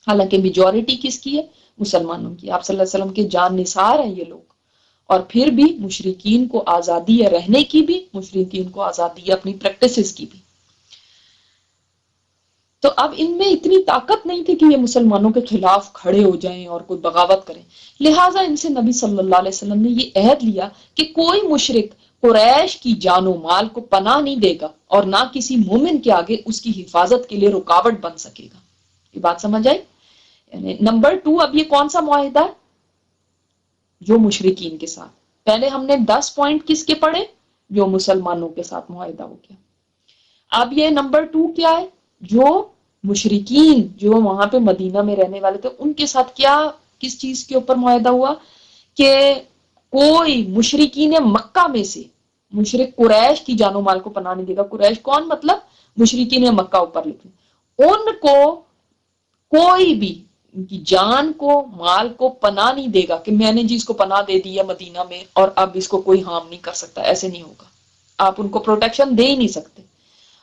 حالانکہ میجورٹی کس کی ہے؟ مسلمانوں کی۔ آپ صلی اللہ علیہ وسلم کے جان نثار ہیں یہ لوگ، اور پھر بھی مشرکین کو آزادی ہے رہنے کی بھی، مشرکین کو آزادی ہے اپنی پریکٹسز کی بھی۔ تو اب ان میں اتنی طاقت نہیں تھی کہ یہ مسلمانوں کے خلاف کھڑے ہو جائیں اور کوئی بغاوت کریں، لہٰذا ان سے نبی صلی اللہ علیہ وسلم نے یہ عہد لیا کہ کوئی مشرک قریش کی جان و مال کو پناہ نہیں دے گا اور نہ کسی مومن کے آگے اس کی حفاظت کے لیے رکاوٹ بن سکے گا۔ یہ بات سمجھ آئی؟ یعنی نمبر 2 اب یہ کون سا معاہدہ ہے؟ جو مشرکین کے ساتھ. پہلے ہم نے 10 پوائنٹ کس کے پڑھے؟ جو مسلمانوں کے ساتھ معاہدہ ہو گیا. اب یہ نمبر 2 کیا ہے؟ جو مشرکین جو وہاں پہ مدینہ میں رہنے والے تھے ان کے ساتھ کیا کس چیز کے اوپر معاہدہ ہوا کہ کوئی مشرکین مکہ میں سے مشرک قریش کی جان و مال کو پناہ نہیں دے گا. قریش کون؟ مطلب مشرکین مکہ اوپر لکھیں. ان کو کوئی بھی ان کی جان کو مال کو پناہ نہیں دے گا کہ میں نے جی اس کو پناہ دے دی ہے مدینہ میں اور اب اس کو کوئی ہارم نہیں کر سکتا. ایسے نہیں ہوگا. آپ ان کو پروٹیکشن دے ہی نہیں سکتے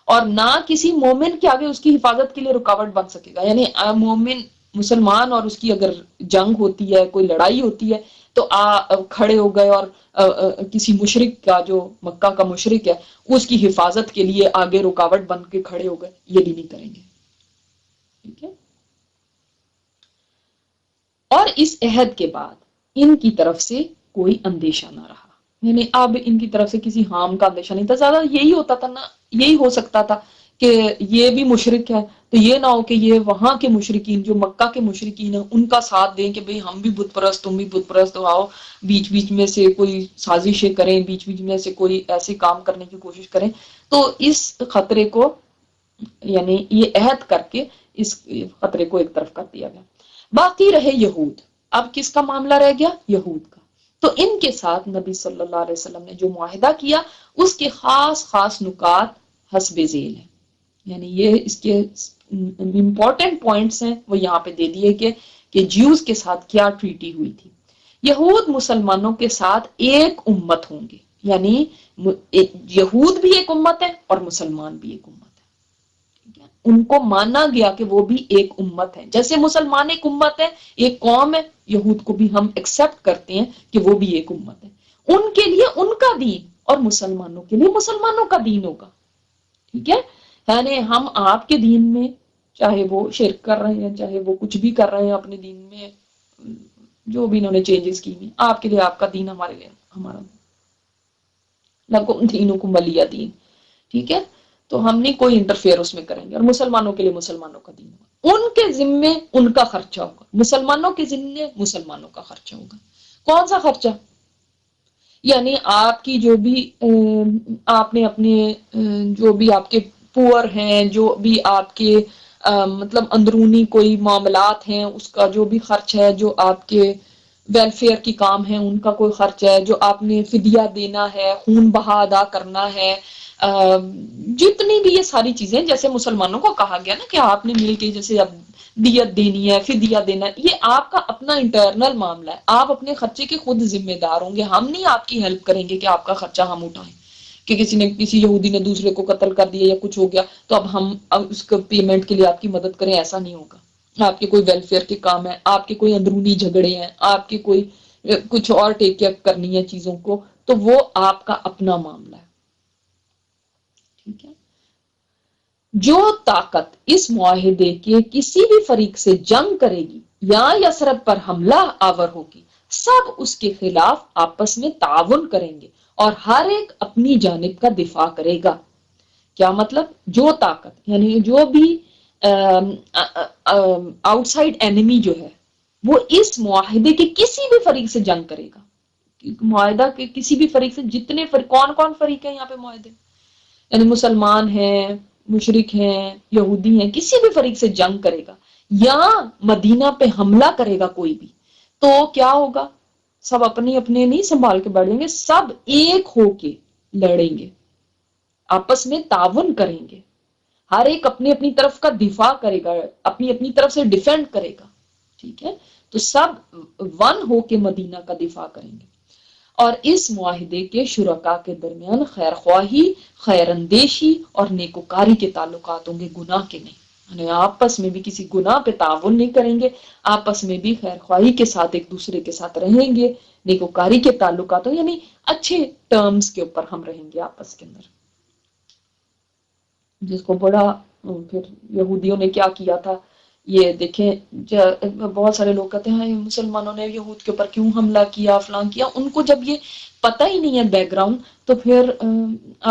اور نہ کسی مومن کے آگے اس کی حفاظت کے لیے رکاوٹ بن سکے گا. یعنی مومن مسلمان اور اس کی اگر جنگ ہوتی ہے کوئی لڑائی ہوتی ہے تو کھڑے ہو گئے اور کسی مشرک کا جو مکہ کا مشرک ہے اس کی حفاظت کے لیے آگے رکاوٹ بن کے کھڑے ہو گئے. یہ بھی نہیں کریں گے. ٹھیک ہے. اور اس عہد کے بعد ان کی طرف سے کوئی اندیشہ نہ رہا. یعنی اب ان کی طرف سے کسی ہارم کا اندیشہ نہیں تھا. زیادہ یہی ہوتا تھا نا، یہی ہو سکتا تھا کہ یہ بھی مشرک ہے تو یہ نہ ہو کہ یہ وہاں کے مشرکین جو مکہ کے مشرکین ہیں ان کا ساتھ دیں کہ بھئی ہم بھی بت پرست تم بھی بت پرست ہو، آؤ بیچ بیچ میں سے کوئی سازشیں کریں، بیچ بیچ میں سے کوئی ایسے کام کرنے کی کوشش کریں. تو اس خطرے کو یعنی یہ عہد کر کے اس خطرے کو ایک طرف کر دیا گیا. باقی رہے یہود. اب کس کا معاملہ رہ گیا؟ یہود کا. تو ان کے ساتھ نبی صلی اللہ علیہ وسلم نے جو معاہدہ کیا اس کے خاص خاص نکات حسب ذیل ہیں. یعنی یہ اس کے امپورٹنٹ پوائنٹس ہیں وہ یہاں پہ دے دیے کہ جیوز کے ساتھ کیا ٹریٹی ہوئی تھی. یہود مسلمانوں کے ساتھ ایک امت ہوں گے. یعنی یہود بھی ایک امت ہے اور مسلمان بھی ایک امت ہے. ان کو مانا گیا کہ وہ بھی ایک امت ہے. جیسے مسلمان ایک امت ہے، ایک قوم ہے، یہود کو بھی ہم ایکسپٹ کرتے ہیں کہ وہ بھی ایک امت ہے. ان کے لیے ان کا دین اور مسلمانوں کے لیے مسلمانوں کا دین ہوگا. ٹھیک ہے. یعنی ہم آپ کے دین میں چاہے وہ شرک کر رہے ہیں چاہے وہ کچھ بھی کر رہے ہیں اپنے دین میں جو بھی انہوں نے چینجز کی ہیں، آپ کے لیے آپ کا دین، ہمارے لیے ہمارا دین. لکم دینکم ولی دین. ٹھیک ہے. تو ہم نہیں کوئی انٹرفیئر اس میں کریں گے. اور مسلمانوں کے لیے مسلمانوں کا دین ہوگا. ان کے ذمے ان کا خرچہ ہوگا. مسلمانوں کے ذمے مسلمانوں کا خرچہ ہوگا. کون سا خرچہ؟ یعنی آپ کی جو بھی آپ نے اپنے جو بھی آپ کے پور ہیں، جو بھی آپ کے مطلب اندرونی کوئی معاملات ہیں اس کا جو بھی خرچ ہے، جو آپ کے ویلفیئر کی کام ہے ان کا کوئی خرچ ہے، جو آپ نے فدیہ دینا ہے، خون بہا ادا کرنا ہے، جتنی بھی یہ ساری چیزیں جیسے مسلمانوں کو کہا گیا نا کہ آپ نے مل کے جیسے اب دیت دینی ہے، فدیہ دینا ہے، یہ آپ کا اپنا انٹرنل معاملہ ہے. آپ اپنے خرچے کے خود ذمہ دار ہوں گے. ہم نہیں آپ کی ہیلپ کریں گے کہ آپ کا خرچہ ہم اٹھائیں کہ کسی یہودی نے دوسرے کو قتل کر دیا یا کچھ ہو گیا تو اب اس کو پیمنٹ کے لیے آپ کی مدد کریں. ایسا نہیں ہوگا. آپ کے کوئی ویلفیئر کے کام ہے، آپ کے کوئی اندرونی جھگڑے ہیں، آپ کے کوئی کچھ اور ٹیک کیئر کرنی ہے چیزوں کو، تو وہ آپ کا اپنا معاملہ ہے. ٹھیک ہے. جو طاقت اس معاہدے کے کسی بھی فریق سے جنگ کرے گی یا یثرب پر حملہ آور ہوگی سب اس کے خلاف آپس میں تعاون کریں گے اور ہر ایک اپنی جانب کا دفاع کرے گا. کیا مطلب؟ جو طاقت یعنی جو بھی آؤٹ سائڈ اینیمی جو ہے وہ اس معاہدے کے کسی بھی فریق سے جنگ کرے گا. معاہدہ کے کسی بھی فریق سے جتنے کون کون فریق ہیں یہاں پہ معاہدے، یعنی مسلمان ہیں، مشرک ہیں، یہودی ہیں، کسی بھی فریق سے جنگ کرے گا یا مدینہ پہ حملہ کرے گا کوئی بھی، تو کیا ہوگا؟ سب اپنے اپنے نہیں سنبھال کے بیٹھیں گے، سب ایک ہو کے لڑیں گے، آپس میں تعاون کریں گے، ہر ایک اپنی اپنی طرف کا دفاع کرے گا، اپنی اپنی طرف سے ڈیفینڈ کرے گا. ٹھیک ہے. تو سب ون ہو کے مدینہ کا دفاع کریں گے. اور اس معاہدے کے شرکاء کے درمیان خیر خواہی، خیر اندیشی اور نیکوکاری کے تعلقات ہوں گے، گناہ کے نہیں. یعنی آپس میں بھی کسی گناہ پہ تعاون نہیں کریں گے، آپس میں بھی خیر خواہی کے ساتھ ایک دوسرے کے ساتھ رہیں گے، نیکوکاری کے تعلقات ہوں، یعنی اچھے ٹرمز کے اوپر ہم رہیں گے آپس کے اندر. جس کو بڑا پھر یہودیوں نے کیا کیا تھا یہ دیکھیں. بہت سارے لوگ کہتے ہیں مسلمانوں نے یہود کے اوپر کیوں حملہ کیا، فلاں کیا. ان کو جب یہ پتہ ہی نہیں ہے بیک گراؤنڈ تو پھر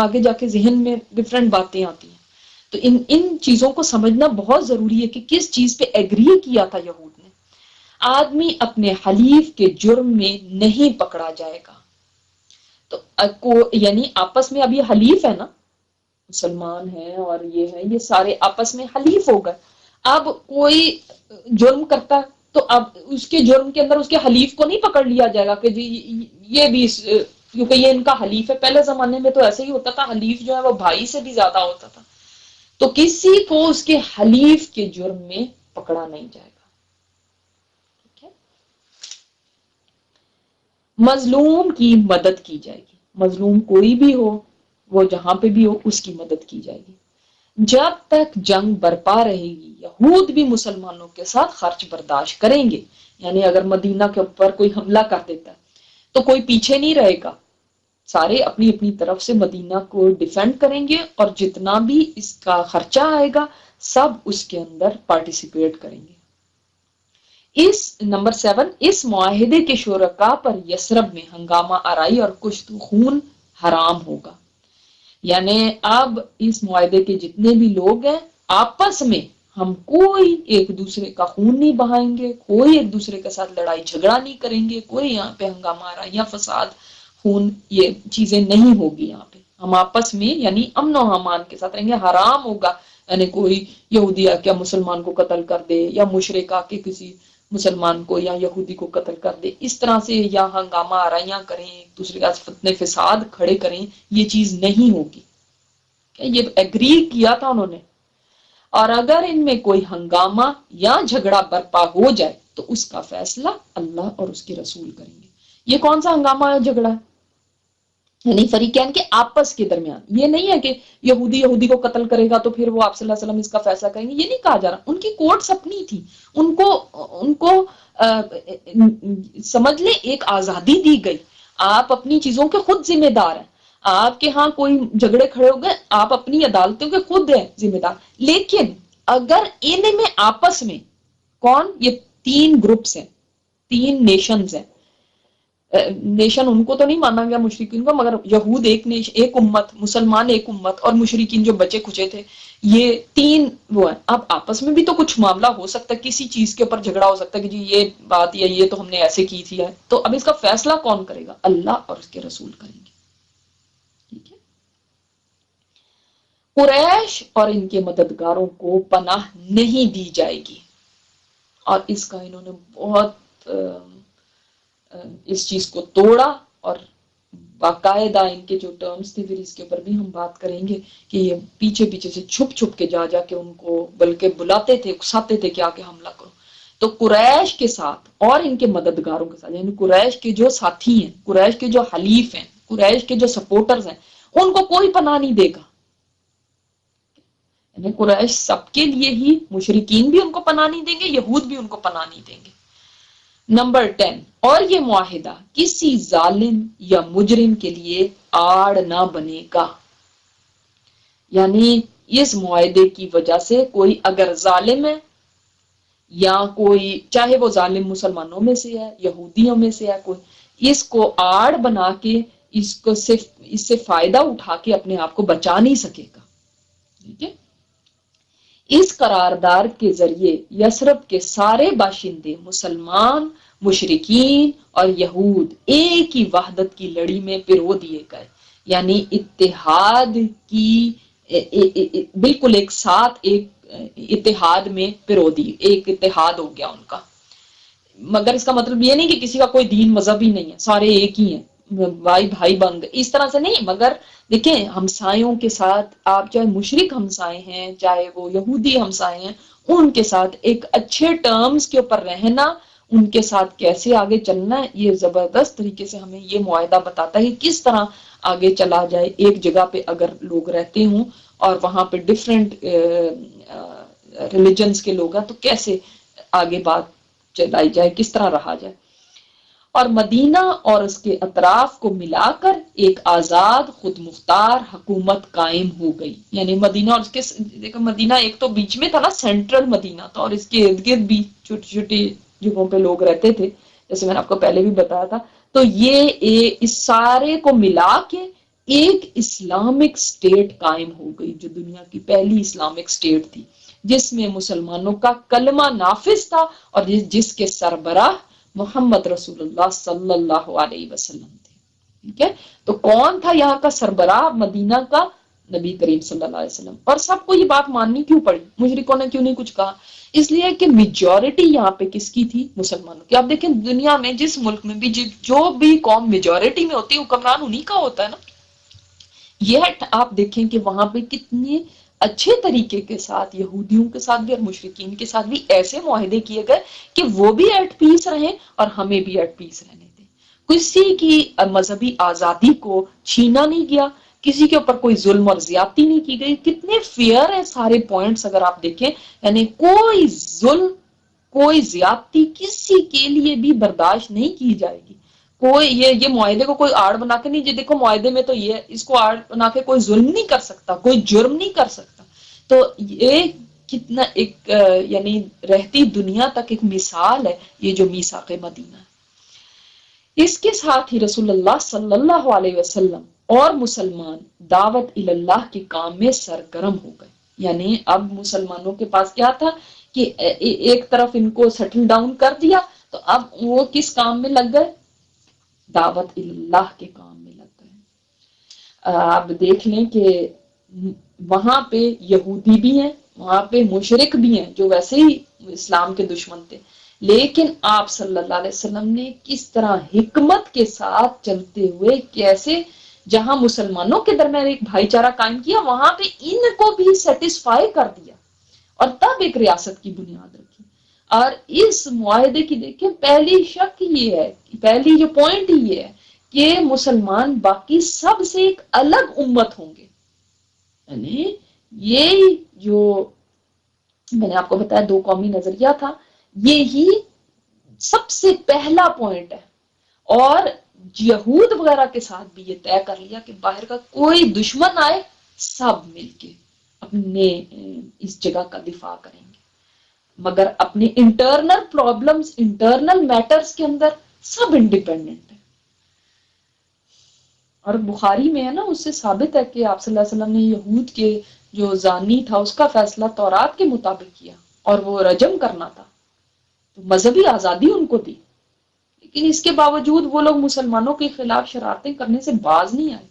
آگے جا کے ذہن میں ڈفرینٹ باتیں آتی ہیں. تو ان چیزوں کو سمجھنا بہت ضروری ہے کہ کس چیز پہ ایگری کیا تھا یہود نے. آدمی اپنے حلیف کے جرم میں نہیں پکڑا جائے گا. تو یعنی آپس میں اب یہ حلیف ہے نا، مسلمان ہیں اور یہ ہے، یہ سارے آپس میں حلیف ہو گئے. اب کوئی جرم کرتا ہے تو اب اس کے جرم کے اندر اس کے حلیف کو نہیں پکڑ لیا جائے گا کہ جی یہ بھی کیونکہ یہ ان کا حلیف ہے. پہلے زمانے میں تو ایسے ہی ہوتا تھا، حلیف جو ہے وہ بھائی سے بھی زیادہ ہوتا تھا. تو کسی کو اس کے حلیف کے جرم میں پکڑا نہیں جائے گا. ٹھیک ہے. مظلوم کی مدد کی جائے گی. مظلوم کوئی بھی ہو، وہ جہاں پہ بھی ہو، اس کی مدد کی جائے گی. جب تک جنگ برپا رہے گی یہود بھی مسلمانوں کے ساتھ خرچ برداشت کریں گے. یعنی اگر مدینہ کے اوپر کوئی حملہ کر دیتا ہے تو کوئی پیچھے نہیں رہے گا، سارے اپنی اپنی طرف سے مدینہ کو ڈیفینڈ کریں گے، اور جتنا بھی اس کا خرچہ آئے گا سب اس کے اندر پارٹیسپیٹ کریں گے. نمبر 7، اس معاہدے کے شرکاء پر یثرب میں ہنگامہ آرائی اور کشت خون حرام ہوگا. یعنی اب اس معاہدے کے جتنے بھی لوگ ہیں آپس میں ہم کوئی ایک دوسرے کا خون نہیں بہائیں گے، کوئی ایک دوسرے کے ساتھ لڑائی جھگڑا نہیں کریں گے، کوئی یہاں پہ ہنگامہ آرائی یا فساد، خون، یہ چیزیں نہیں ہوگی. یہاں پہ ہم آپس میں یعنی امن و امان کے ساتھ رہیں گے. حرام ہوگا یعنی کوئی یہودی آ کے مسلمان کو قتل کر دے، یا مشرک آ کے کسی مسلمان کو یا یہودی کو قتل کر دے، اس طرح سے یا ہنگامہ آرائیاں کریں، ایک دوسرے کا فتنے فساد کھڑے کریں، یہ چیز نہیں ہوگی. یہ ایگری کیا تھا انہوں نے. اور اگر ان میں کوئی ہنگامہ یا جھگڑا برپا ہو جائے تو اس کا فیصلہ اللہ اور اس کے رسول کریں گے. یہ کون سا ہنگامہ یا جھگڑا ہے؟ یعنی فریقین کے آپس کے درمیان. یہ نہیں ہے کہ یہودی کو قتل کرے گا تو پھر وہ آپ صلی اللہ علیہ وسلم اس کا فیصلہ کریں گے، یہ نہیں کہا جا رہا. ان کی کورٹس اپنی تھی، ان کو سمجھ لیں ایک آزادی دی گئی. آپ اپنی چیزوں کے خود ذمہ دار ہیں. آپ کے ہاں کوئی جھگڑے کھڑے ہو گئے، آپ اپنی عدالتوں کے خود ہیں ذمہ دار. لیکن اگر ان میں آپس میں کون، یہ 3 گروپس ہیں، 3 نیشنز ہیں. نیشن ان کو تو نہیں مانا گیا مشرکین کو، مگر یہود ایک امت، مسلمان ایک امت، اور مشرکین جو بچے کھچے تھے، یہ 3 وہ ہیں. اب آپس میں بھی تو کچھ معاملہ ہو سکتا ہے، کسی چیز کے اوپر جھگڑا ہو سکتا ہے کہ جی یہ بات یا یہ تو ہم نے ایسے کی تھی. تو اب اس کا فیصلہ کون کرے گا؟ اللہ اور اس کے رسول کریں گے. ٹھیک ہے. قریش اور ان کے مددگاروں کو پناہ نہیں دی جائے گی. اور اس کا انہوں نے بہت اس چیز کو توڑا، اور باقاعدہ ان کے جو ٹرمز تھے، پھر اس کے اوپر بھی ہم بات کریں گے کہ یہ پیچھے سے چھپ کے جا کے ان کو بلکہ بلاتے تھے، اکساتے تھے کہ آ کے حملہ کرو. تو قریش کے ساتھ اور ان کے مددگاروں کے ساتھ، یعنی قریش کے جو ساتھی ہیں، قریش کے جو حلیف ہیں، قریش کے جو سپورٹرز ہیں، ان کو کوئی پناہ نہیں دے گا. یعنی قریش سب کے لیے ہی، مشرکین بھی ان کو پناہ نہیں دیں گے، یہود بھی ان کو پناہ نہیں دیں گے. نمبر 10، اور یہ معاہدہ کسی ظالم یا مجرم کے لیے آڑ نہ بنے گا. یعنی اس معاہدے کی وجہ سے کوئی اگر ظالم ہے یا کوئی، چاہے وہ ظالم مسلمانوں میں سے ہے، یہودیوں میں سے ہے، کوئی اس کو آڑ بنا کے اس سے فائدہ اٹھا کے اپنے آپ کو بچا نہیں سکے گا. ٹھیک ہے. اس قرارداد کے ذریعے یثرب کے سارے باشندے، مسلمان، مشرکین اور یہود، ایک ہی وحدت کی لڑی میں پرو دیے گئے. یعنی اتحاد کی بالکل ایک ساتھ ایک اتحاد میں پرو دی، ایک اتحاد ہو گیا ان کا. مگر اس کا مطلب یہ نہیں کہ کسی کا کوئی دین مذہب ہی نہیں ہے، سارے ایک ہی ہیں، بھائی بن گئے، اس طرح سے نہیں. مگر دیکھیں ہمسایوں کے ساتھ آپ چاہے مشرک ہمسائے ہیں، چاہے وہ یہودی ہمسائے ہیں، ان کے ساتھ ایک اچھے ٹرمز کے اوپر رہنا، ان کے ساتھ کیسے آگے چلنا، یہ زبردست طریقے سے ہمیں یہ معاہدہ بتاتا ہے کس طرح آگے چلا جائے. ایک جگہ پہ اگر لوگ رہتے ہوں اور وہاں پہ ڈفرینٹ ریلیجنز کے لوگ ہیں تو کیسے آگے بات چلائی جائے، کس طرح رہا جائے. اور مدینہ اور اس کے اطراف کو ملا کر ایک آزاد خود مختار حکومت قائم ہو گئی. یعنی مدینہ اور اس کے دیکھو، مدینہ ایک تو بیچ میں تھا نا، سینٹرل مدینہ تھا، اور اس کے ارد گرد بھی چھوٹی چھوٹی جگہوں پہ لوگ رہتے تھے، جیسے میں نے آپ کو پہلے بھی بتایا تھا. تو یہ اس سارے کو ملا کے ایک اسلامک اسٹیٹ قائم ہو گئی جو دنیا کی پہلی اسلامک اسٹیٹ تھی، جس میں مسلمانوں کا کلمہ نافذ تھا اور جس کے سربراہ محمد رسول اللہ صلی اللہ علیہ وسلم تھے. ٹھیک ہے، تو کون تھا یہاں کا سربراہ مدینہ کا؟ نبی کریم صلی اللہ علیہ وسلم. اور سب کو یہ بات ماننی کیوں پڑی؟ مشرکوں نے کیوں نہیں کچھ کہا؟ اس لیے کہ میجورٹی یہاں پہ کس کی تھی؟ مسلمانوں کی. آپ دیکھیں دنیا میں جس ملک میں بھی جو بھی قوم میجورٹی میں ہوتی ہے حکمران انہی کا ہوتا ہے نا. یہ آپ دیکھیں کہ وہاں پہ کتنے اچھے طریقے کے ساتھ یہودیوں کے ساتھ بھی اور مشرکین کے ساتھ بھی ایسے معاہدے کیے گئے کہ وہ بھی ایٹ پیس رہیں اور ہمیں بھی ایٹ پیس رہنے دیں. کسی کی مذہبی آزادی کو چھینا نہیں گیا، کسی کے اوپر کوئی ظلم اور زیادتی نہیں کی گئی. کتنے فیئر ہیں سارے پوائنٹس اگر آپ دیکھیں، یعنی کوئی ظلم، کوئی زیادتی کسی کے لیے بھی برداشت نہیں کی جائے گی. کوئی یہ معاہدے کو کوئی آڑ بنا کے نہیں، جی دیکھو معاہدے میں تو یہ ہے، اس کو آڑ بنا کے کوئی ظلم نہیں کر سکتا، کوئی جرم نہیں کر سکتا. تو یہ کتنا ایک یعنی رہتی دنیا تک ایک مثال ہے یہ جو میثاق مدینہ ہے. اس کے ساتھ ہی رسول اللہ صلی اللہ علیہ وسلم اور مسلمان دعوت اللہ کے کام میں سرگرم ہو گئے. یعنی اب مسلمانوں کے پاس کیا تھا کہ ایک طرف ان کو سیٹل ڈاؤن کر دیا، تو اب وہ کس کام میں لگ گئے؟ دعوت اللہ کے کام میں لگ گئے. آپ دیکھ لیں کہ وہاں پہ یہودی بھی ہیں، وہاں پہ مشرک بھی ہیں جو ویسے ہی اسلام کے دشمن تھے، لیکن آپ صلی اللہ علیہ وسلم نے کس طرح حکمت کے ساتھ چلتے ہوئے کیسے جہاں مسلمانوں کے درمیان ایک بھائی چارہ قائم کیا، وہاں پہ ان کو بھی سیٹسفائی کر دیا اور تب ایک ریاست کی بنیاد رکھی. اور اس معاہدے کی دیکھیں پہلی شرط یہ ہے، پہلی جو پوائنٹ یہ ہے کہ مسلمان باقی سب سے ایک الگ امت ہوں گے. یعنی یہ جو میں نے آپ کو بتایا دو قومی نظریہ تھا، یہی سب سے پہلا پوائنٹ ہے. اور یہود وغیرہ کے ساتھ بھی یہ طے کر لیا کہ باہر کا کوئی دشمن آئے سب مل کے اپنے اس جگہ کا دفاع کریں گے، مگر اپنے انٹرنل پرابلمز، انٹرنل میٹرز کے اندر سب انڈیپینڈنٹ ہے. اور بخاری میں ہے نا، اس سے ثابت ہے کہ آپ صلی اللہ علیہ وسلم نے یہود کے جو زانی تھا اس کا فیصلہ تورات کے مطابق کیا اور وہ رجم کرنا تھا. تو مذہبی آزادی ان کو دی، لیکن اس کے باوجود وہ لوگ مسلمانوں کے خلاف شرارتیں کرنے سے باز نہیں آئے.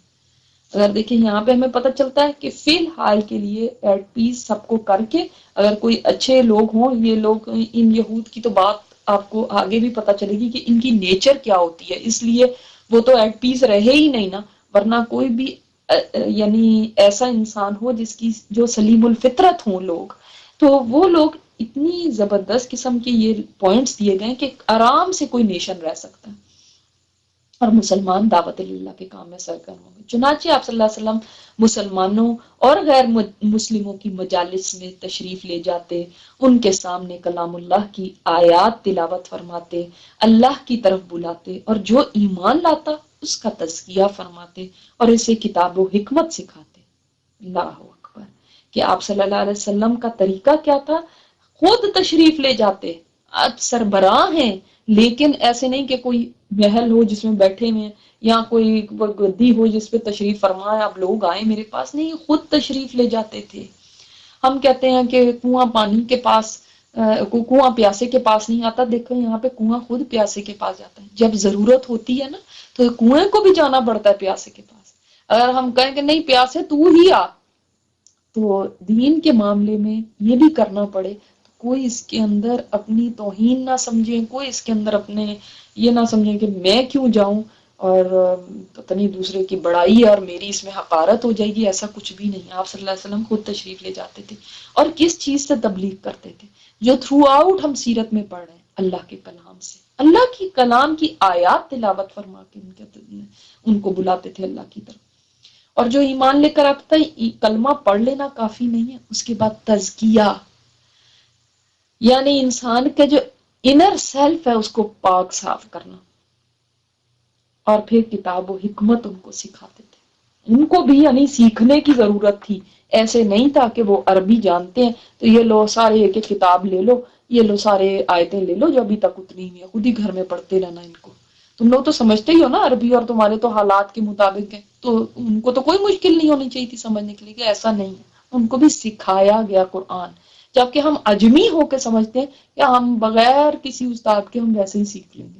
اگر دیکھیں یہاں پہ ہمیں پتہ چلتا ہے کہ فی الحال کے لیے ایٹ پیس سب کو کر کے، اگر کوئی اچھے لوگ ہوں، یہ لوگ ان یہود کی تو بات آپ کو آگے بھی پتہ چلے گی کہ ان کی نیچر کیا ہوتی ہے، اس لیے وہ تو ایٹ پیس رہے ہی نہیں نا. ورنہ کوئی بھی یعنی ایسا انسان ہو جس کی جو سلیم الفطرت ہوں لوگ، تو وہ لوگ اتنی زبردست قسم کے یہ پوائنٹس دیے گئے کہ آرام سے کوئی نیشن رہ سکتا ہے اور مسلمان دعوت اللہ کے کام میں سرگرم ہوں گے. چنانچہ آپ صلی اللہ علیہ وسلم مسلمانوں اور غیر مسلموں کی مجالس میں تشریف لے جاتے، ان کے سامنے کلام اللہ کی آیات تلاوت فرماتے، اللہ کی طرف بلاتے اور جو ایمان لاتا اس کا تزکیہ فرماتے اور اسے کتاب و حکمت سکھاتے. اللہ اکبر! کہ آپ صلی اللہ علیہ وسلم کا طریقہ کیا تھا؟ خود تشریف لے جاتے، سربراہ ہیں لیکن ایسے نہیں کہ کوئی محل ہو جس میں بیٹھے ہوئے یا کوئی گدی ہو جس پہ تشریف فرمائے اب لوگ آئے میرے پاس، نہیں، خود تشریف لے جاتے تھے. ہم کہتے ہیں کہ کنواں پانی کے پاس، کنواں پیاسے کے پاس نہیں آتا، دیکھو یہاں پہ کنواں خود پیاسے کے پاس جاتا ہے. جب ضرورت ہوتی ہے نا تو کنویں کو بھی جانا پڑتا ہے پیاسے کے پاس. اگر ہم کہیں کہ نہیں پیاسے تو ہی آ، تو دین کے معاملے میں یہ بھی کرنا پڑے تو کوئی اس کے اندر اپنی توہین نہ سمجھے، کوئی اس کے اندر اپنے یہ نہ سمجھیں کہ میں کیوں جاؤں اور پتہ نہیں دوسرے کی بڑائی اور میری اس میں حقارت ہو جائے گی. ایسا کچھ بھی نہیں. آپ صلی اللہ علیہ وسلم خود تشریف لے جاتے تھے اور کس چیز سے تبلیغ کرتے تھے جو تھرو آؤٹ ہم سیرت میں پڑھ رہے ہیں، اللہ کے کلام سے، اللہ کی کلام کی آیات تلاوت فرما کے ان کو بلاتے تھے اللہ کی طرف. اور جو ایمان لے کر آتا ہے کلمہ پڑھ لینا کافی نہیں ہے، اس کے بعد تزکیہ، یعنی انسان کے جو انر سیلف ہے اس کو پاک صاف کرنا، اور پھر کتاب و حکمت ان کو سکھاتے تھے. ان کو بھی یعنی سیکھنے کی ضرورت تھی، ایسے نہیں تھا کہ وہ عربی جانتے ہیں تو یہ لو سارے ایک ایک کتاب لے لو، یہ لو سارے آیتیں لے لو جو ابھی تک اتنی ہوئی ہیں، خود ہی گھر میں پڑھتے رہنا ان کو. تم لوگ تو سمجھتے ہی ہو نا عربی، اور تمہارے تو حالات کے مطابق ہے، تو ان کو تو کوئی مشکل نہیں ہونی چاہیے تھی سمجھنے کے لیے، کہ ایسا نہیں ہے، ان کو بھی سکھایا گیا قرآن، جبکہ ہم اجمی ہو کے سمجھتے ہیں کہ ہم بغیر کسی استاد کے ہم ویسے ہی سیکھ لیں گے،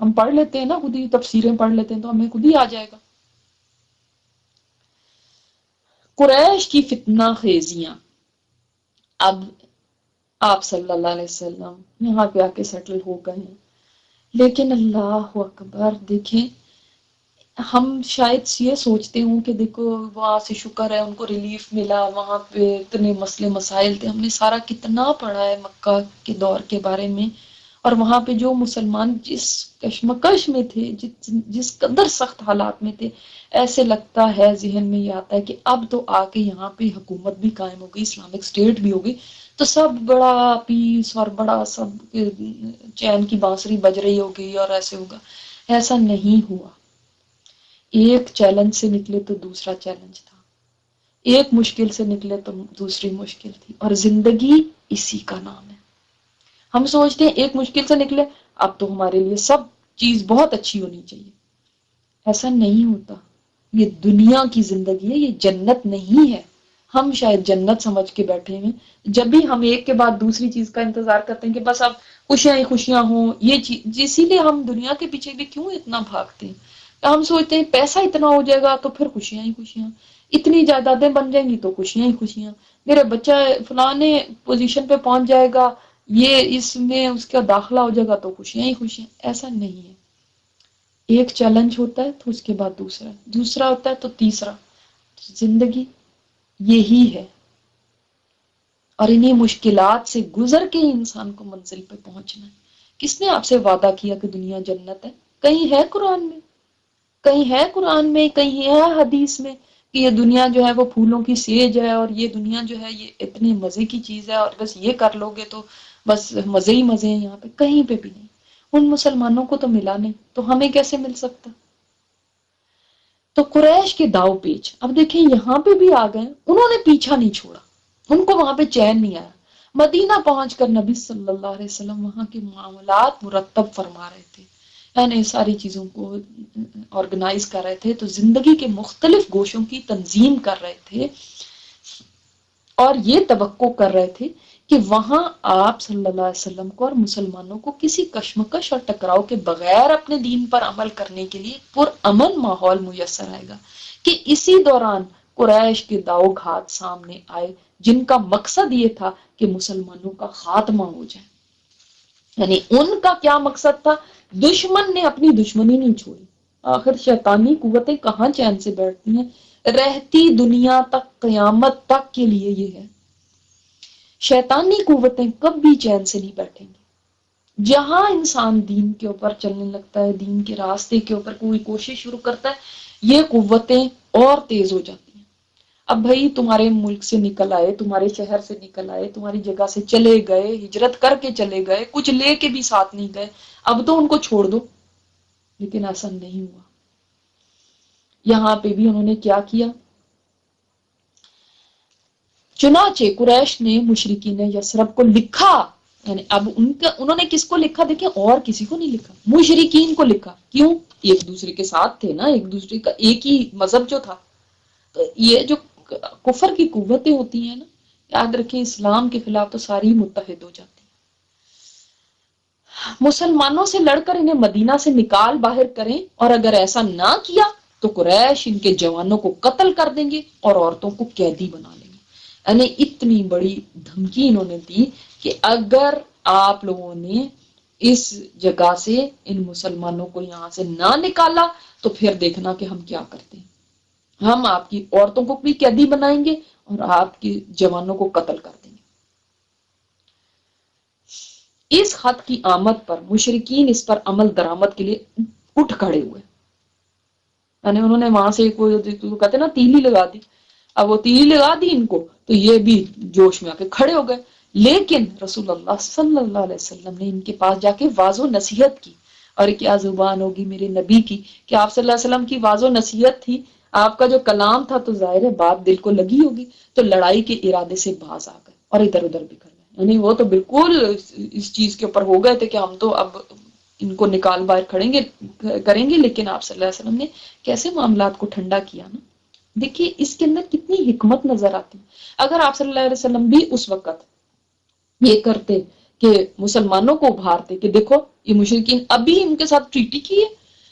ہم پڑھ لیتے ہیں نا خود ہی، تفسیریں پڑھ لیتے ہیں تو ہمیں خود ہی آ جائے گا۔ قریش کی فتنہ خیزیاں، اب آپ صلی اللہ علیہ وسلم یہاں پہ آ کے سیٹل ہو گئے ہیں، لیکن اللہ اکبر، دیکھیں ہم شاید یہ سوچتے ہوں کہ دیکھو وہاں سے شکر ہے ان کو ریلیف ملا، وہاں پہ اتنے مسئلے مسائل تھے، ہم نے سارا کتنا پڑھا ہے مکہ کے دور کے بارے میں، اور وہاں پہ جو مسلمان جس کشمکش میں تھے، جس قدر سخت حالات میں تھے، ایسے لگتا ہے، ذہن میں یہ آتا ہے کہ اب تو آ کے یہاں پہ حکومت بھی قائم ہو گئی، اسلامک اسٹیٹ بھی ہو گئی، تو سب بڑا پیس اور بڑا سب چین کی بانسری بج رہی ہوگی اور ایسے ہوگا۔ ایسا نہیں ہوا، ایک چیلنج سے نکلے تو دوسرا چیلنج تھا، ایک مشکل سے نکلے تو دوسری مشکل تھی، اور زندگی اسی کا نام ہے۔ ہم سوچتے ہیں ایک مشکل سے نکلے اب تو ہمارے لیے سب چیز بہت اچھی ہونی چاہیے، ایسا نہیں ہوتا، یہ دنیا کی زندگی ہے، یہ جنت نہیں ہے۔ ہم شاید جنت سمجھ کے بیٹھے ہیں، جب بھی ہم ایک کے بعد دوسری چیز کا انتظار کرتے ہیں کہ بس اب خوشیاں ہی خوشیاں ہوں، یہ چیز، اسی لیے ہم دنیا کے پیچھے بھی کیوں اتنا بھاگتے ہیں، ہم سوچتے ہیں پیسہ اتنا ہو جائے گا تو پھر خوشیاں ہی خوشیاں، اتنی جائیدادیں بن جائیں گی تو خوشیاں ہی خوشیاں، میرے بچہ فلانے پوزیشن پہ پہنچ جائے گا، یہ اس میں اس کا داخلہ ہو جائے گا تو خوشیاں ہی خوشیاں، ایسا نہیں ہے۔ ایک چیلنج ہوتا ہے تو اس کے بعد دوسرا، دوسرا ہوتا ہے تو تیسرا، زندگی یہی ہے، اور انہی مشکلات سے گزر کے انسان کو منزل پہ پہنچنا ہے۔ کس نے آپ سے وعدہ کیا کہ دنیا جنت ہے؟ کہیں ہے قرآن میں؟ کہیں ہے قرآن میں، کہیں ہے حدیث میں کہ یہ دنیا جو ہے وہ پھولوں کی سیج ہے، اور یہ دنیا جو ہے یہ اتنے مزے کی چیز ہے، اور بس یہ کر لو گے تو بس مزے ہی مزے ہیں یہاں پہ؟ کہیں پہ بھی نہیں۔ ان مسلمانوں کو تو ملا نہیں، تو ہمیں کیسے مل سکتا؟ تو قریش کے داؤ پیچ، اب دیکھیں یہاں پہ بھی آ گئے، انہوں نے پیچھا نہیں چھوڑا، ان کو وہاں پہ چین نہیں آیا۔ مدینہ پہنچ کر نبی صلی اللہ علیہ وسلم وہاں کے معاملات مرتب فرما رہے تھے، یعنی ساری چیزوں کو آرگنائز کر رہے تھے، تو زندگی کے مختلف گوشوں کی تنظیم کر رہے تھے، اور یہ توقع کر رہے تھے کہ وہاں آپ صلی اللہ علیہ وسلم کو اور مسلمانوں کو کسی کشمکش اور ٹکراؤ کے بغیر اپنے دین پر عمل کرنے کے لیے پرامن ماحول میسر آئے گا، کہ اسی دوران قریش کے داؤ گھات سامنے آئے، جن کا مقصد یہ تھا کہ مسلمانوں کا خاتمہ ہو جائے۔ یعنی ان کا کیا مقصد تھا؟ دشمن نے اپنی دشمنی نہیں چھوڑی، آخر شیطانی قوتیں کہاں چین سے بیٹھتی ہیں، رہتی دنیا تک، قیامت تک کے لیے یہ ہے، شیطانی قوتیں کب بھی چین سے نہیں بیٹھیں گی۔ جہاں انسان دین کے اوپر چلنے لگتا ہے، دین کے راستے کے اوپر کوئی کوشش شروع کرتا ہے، یہ قوتیں اور تیز ہو جاتی ہیں۔ اب بھائی تمہارے ملک سے نکل آئے، تمہارے شہر سے نکل آئے، تمہاری جگہ سے چلے گئے، ہجرت کر کے چلے گئے، کچھ لے کے بھی ساتھ نہیں گئے، اب تو ان کو چھوڑ دو، لیکن ایسا نہیں ہوا۔ یہاں پہ بھی انہوں نے کیا کیا؟ چنانچہ قریش نے مشرکین یثرب کو لکھا، یعنی اب انہوں نے کس کو لکھا؟ دیکھیں اور کسی کو نہیں لکھا، مشرکین کو لکھا۔ کیوں؟ ایک دوسرے کے ساتھ تھے نا، ایک دوسرے کا ایک ہی مذہب جو تھا، تو یہ جو کفر کی قوتیں ہوتی ہیں نا، یاد رکھیں اسلام کے خلاف تو ساری متحد ہو جاتی ہیں۔ مسلمانوں سے لڑ کر انہیں مدینہ سے نکال باہر کریں، اور اگر ایسا نہ کیا تو قریش ان کے جوانوں کو قتل کر دیں گے اور عورتوں کو قیدی بنا لیں گے۔ یعنی اتنی بڑی دھمکی انہوں نے دی کہ اگر آپ لوگوں نے اس جگہ سے ان مسلمانوں کو یہاں سے نہ نکالا تو پھر دیکھنا کہ ہم کیا کرتے ہیں، ہم آپ کی عورتوں کو بھی قیدی بنائیں گے اور آپ کے جوانوں کو قتل کر دیں گے۔ اس خط کی آمد پر مشرکین اس پر عمل درآمد کے لیے اٹھ کھڑے ہوئے، یعنی انہوں نے وہاں سے کہتے نا تیلی لگا دی، اب وہ تیلی لگا دی ان کو تو یہ بھی جوش میں آ کے کھڑے ہو گئے۔ لیکن رسول اللہ صلی اللہ علیہ وسلم نے ان کے پاس جا کے واضح و نصیحت کی، اور کیا زبان ہوگی میرے نبی کی کہ آپ صلی اللہ علیہ وسلم کی واضح و نصیحت تھی، آپ کا جو کلام تھا تو ظاہر ہے بات دل کو لگی ہوگی، تو لڑائی کے ارادے سے باز آ گئے اور ادھر ادھر بھی کر گئے، یعنی وہ تو بالکل اس چیز کے اوپر ہو گئے تھے کہ ہم تو اب ان کو نکال باہر کریں گے، لیکن آپ صلی اللہ علیہ وسلم نے کیسے معاملات کو ٹھنڈا کیا نا. دیکھیے اس کے اندر کتنی حکمت نظر آتی ہے. اگر آپ صلی اللہ علیہ وسلم بھی اس وقت یہ کرتے کہ مسلمانوں کو ابھارتے کہ دیکھو یہ مشرکین ابھی ان کے ساتھ ٹریٹی کی ہے،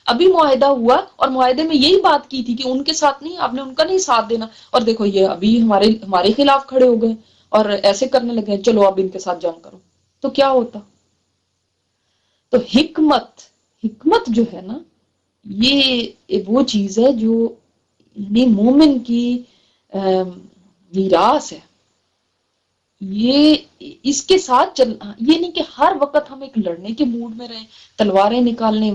ابھی معاہدہ ہوا اور معاہدے میں یہی بات کی تھی کہ ان کے ساتھ نہیں، آپ نے ان کا نہیں ساتھ دینا، اور دیکھو یہ ابھی ہمارے خلاف کھڑے ہو گئے اور ایسے کرنے لگے ہیں، چلو اب ان کے ساتھ جنگ کرو، تو کیا ہوتا. تو حکمت جو ہے نا، یہ وہ چیز ہے جو یعنی مومن کی میراث ہے. یہ اس کے ساتھ چلنا، یہ نہیں کہ ہر وقت ہم ایک لڑنے کے موڈ میں رہیں، تلواریں نکالنے،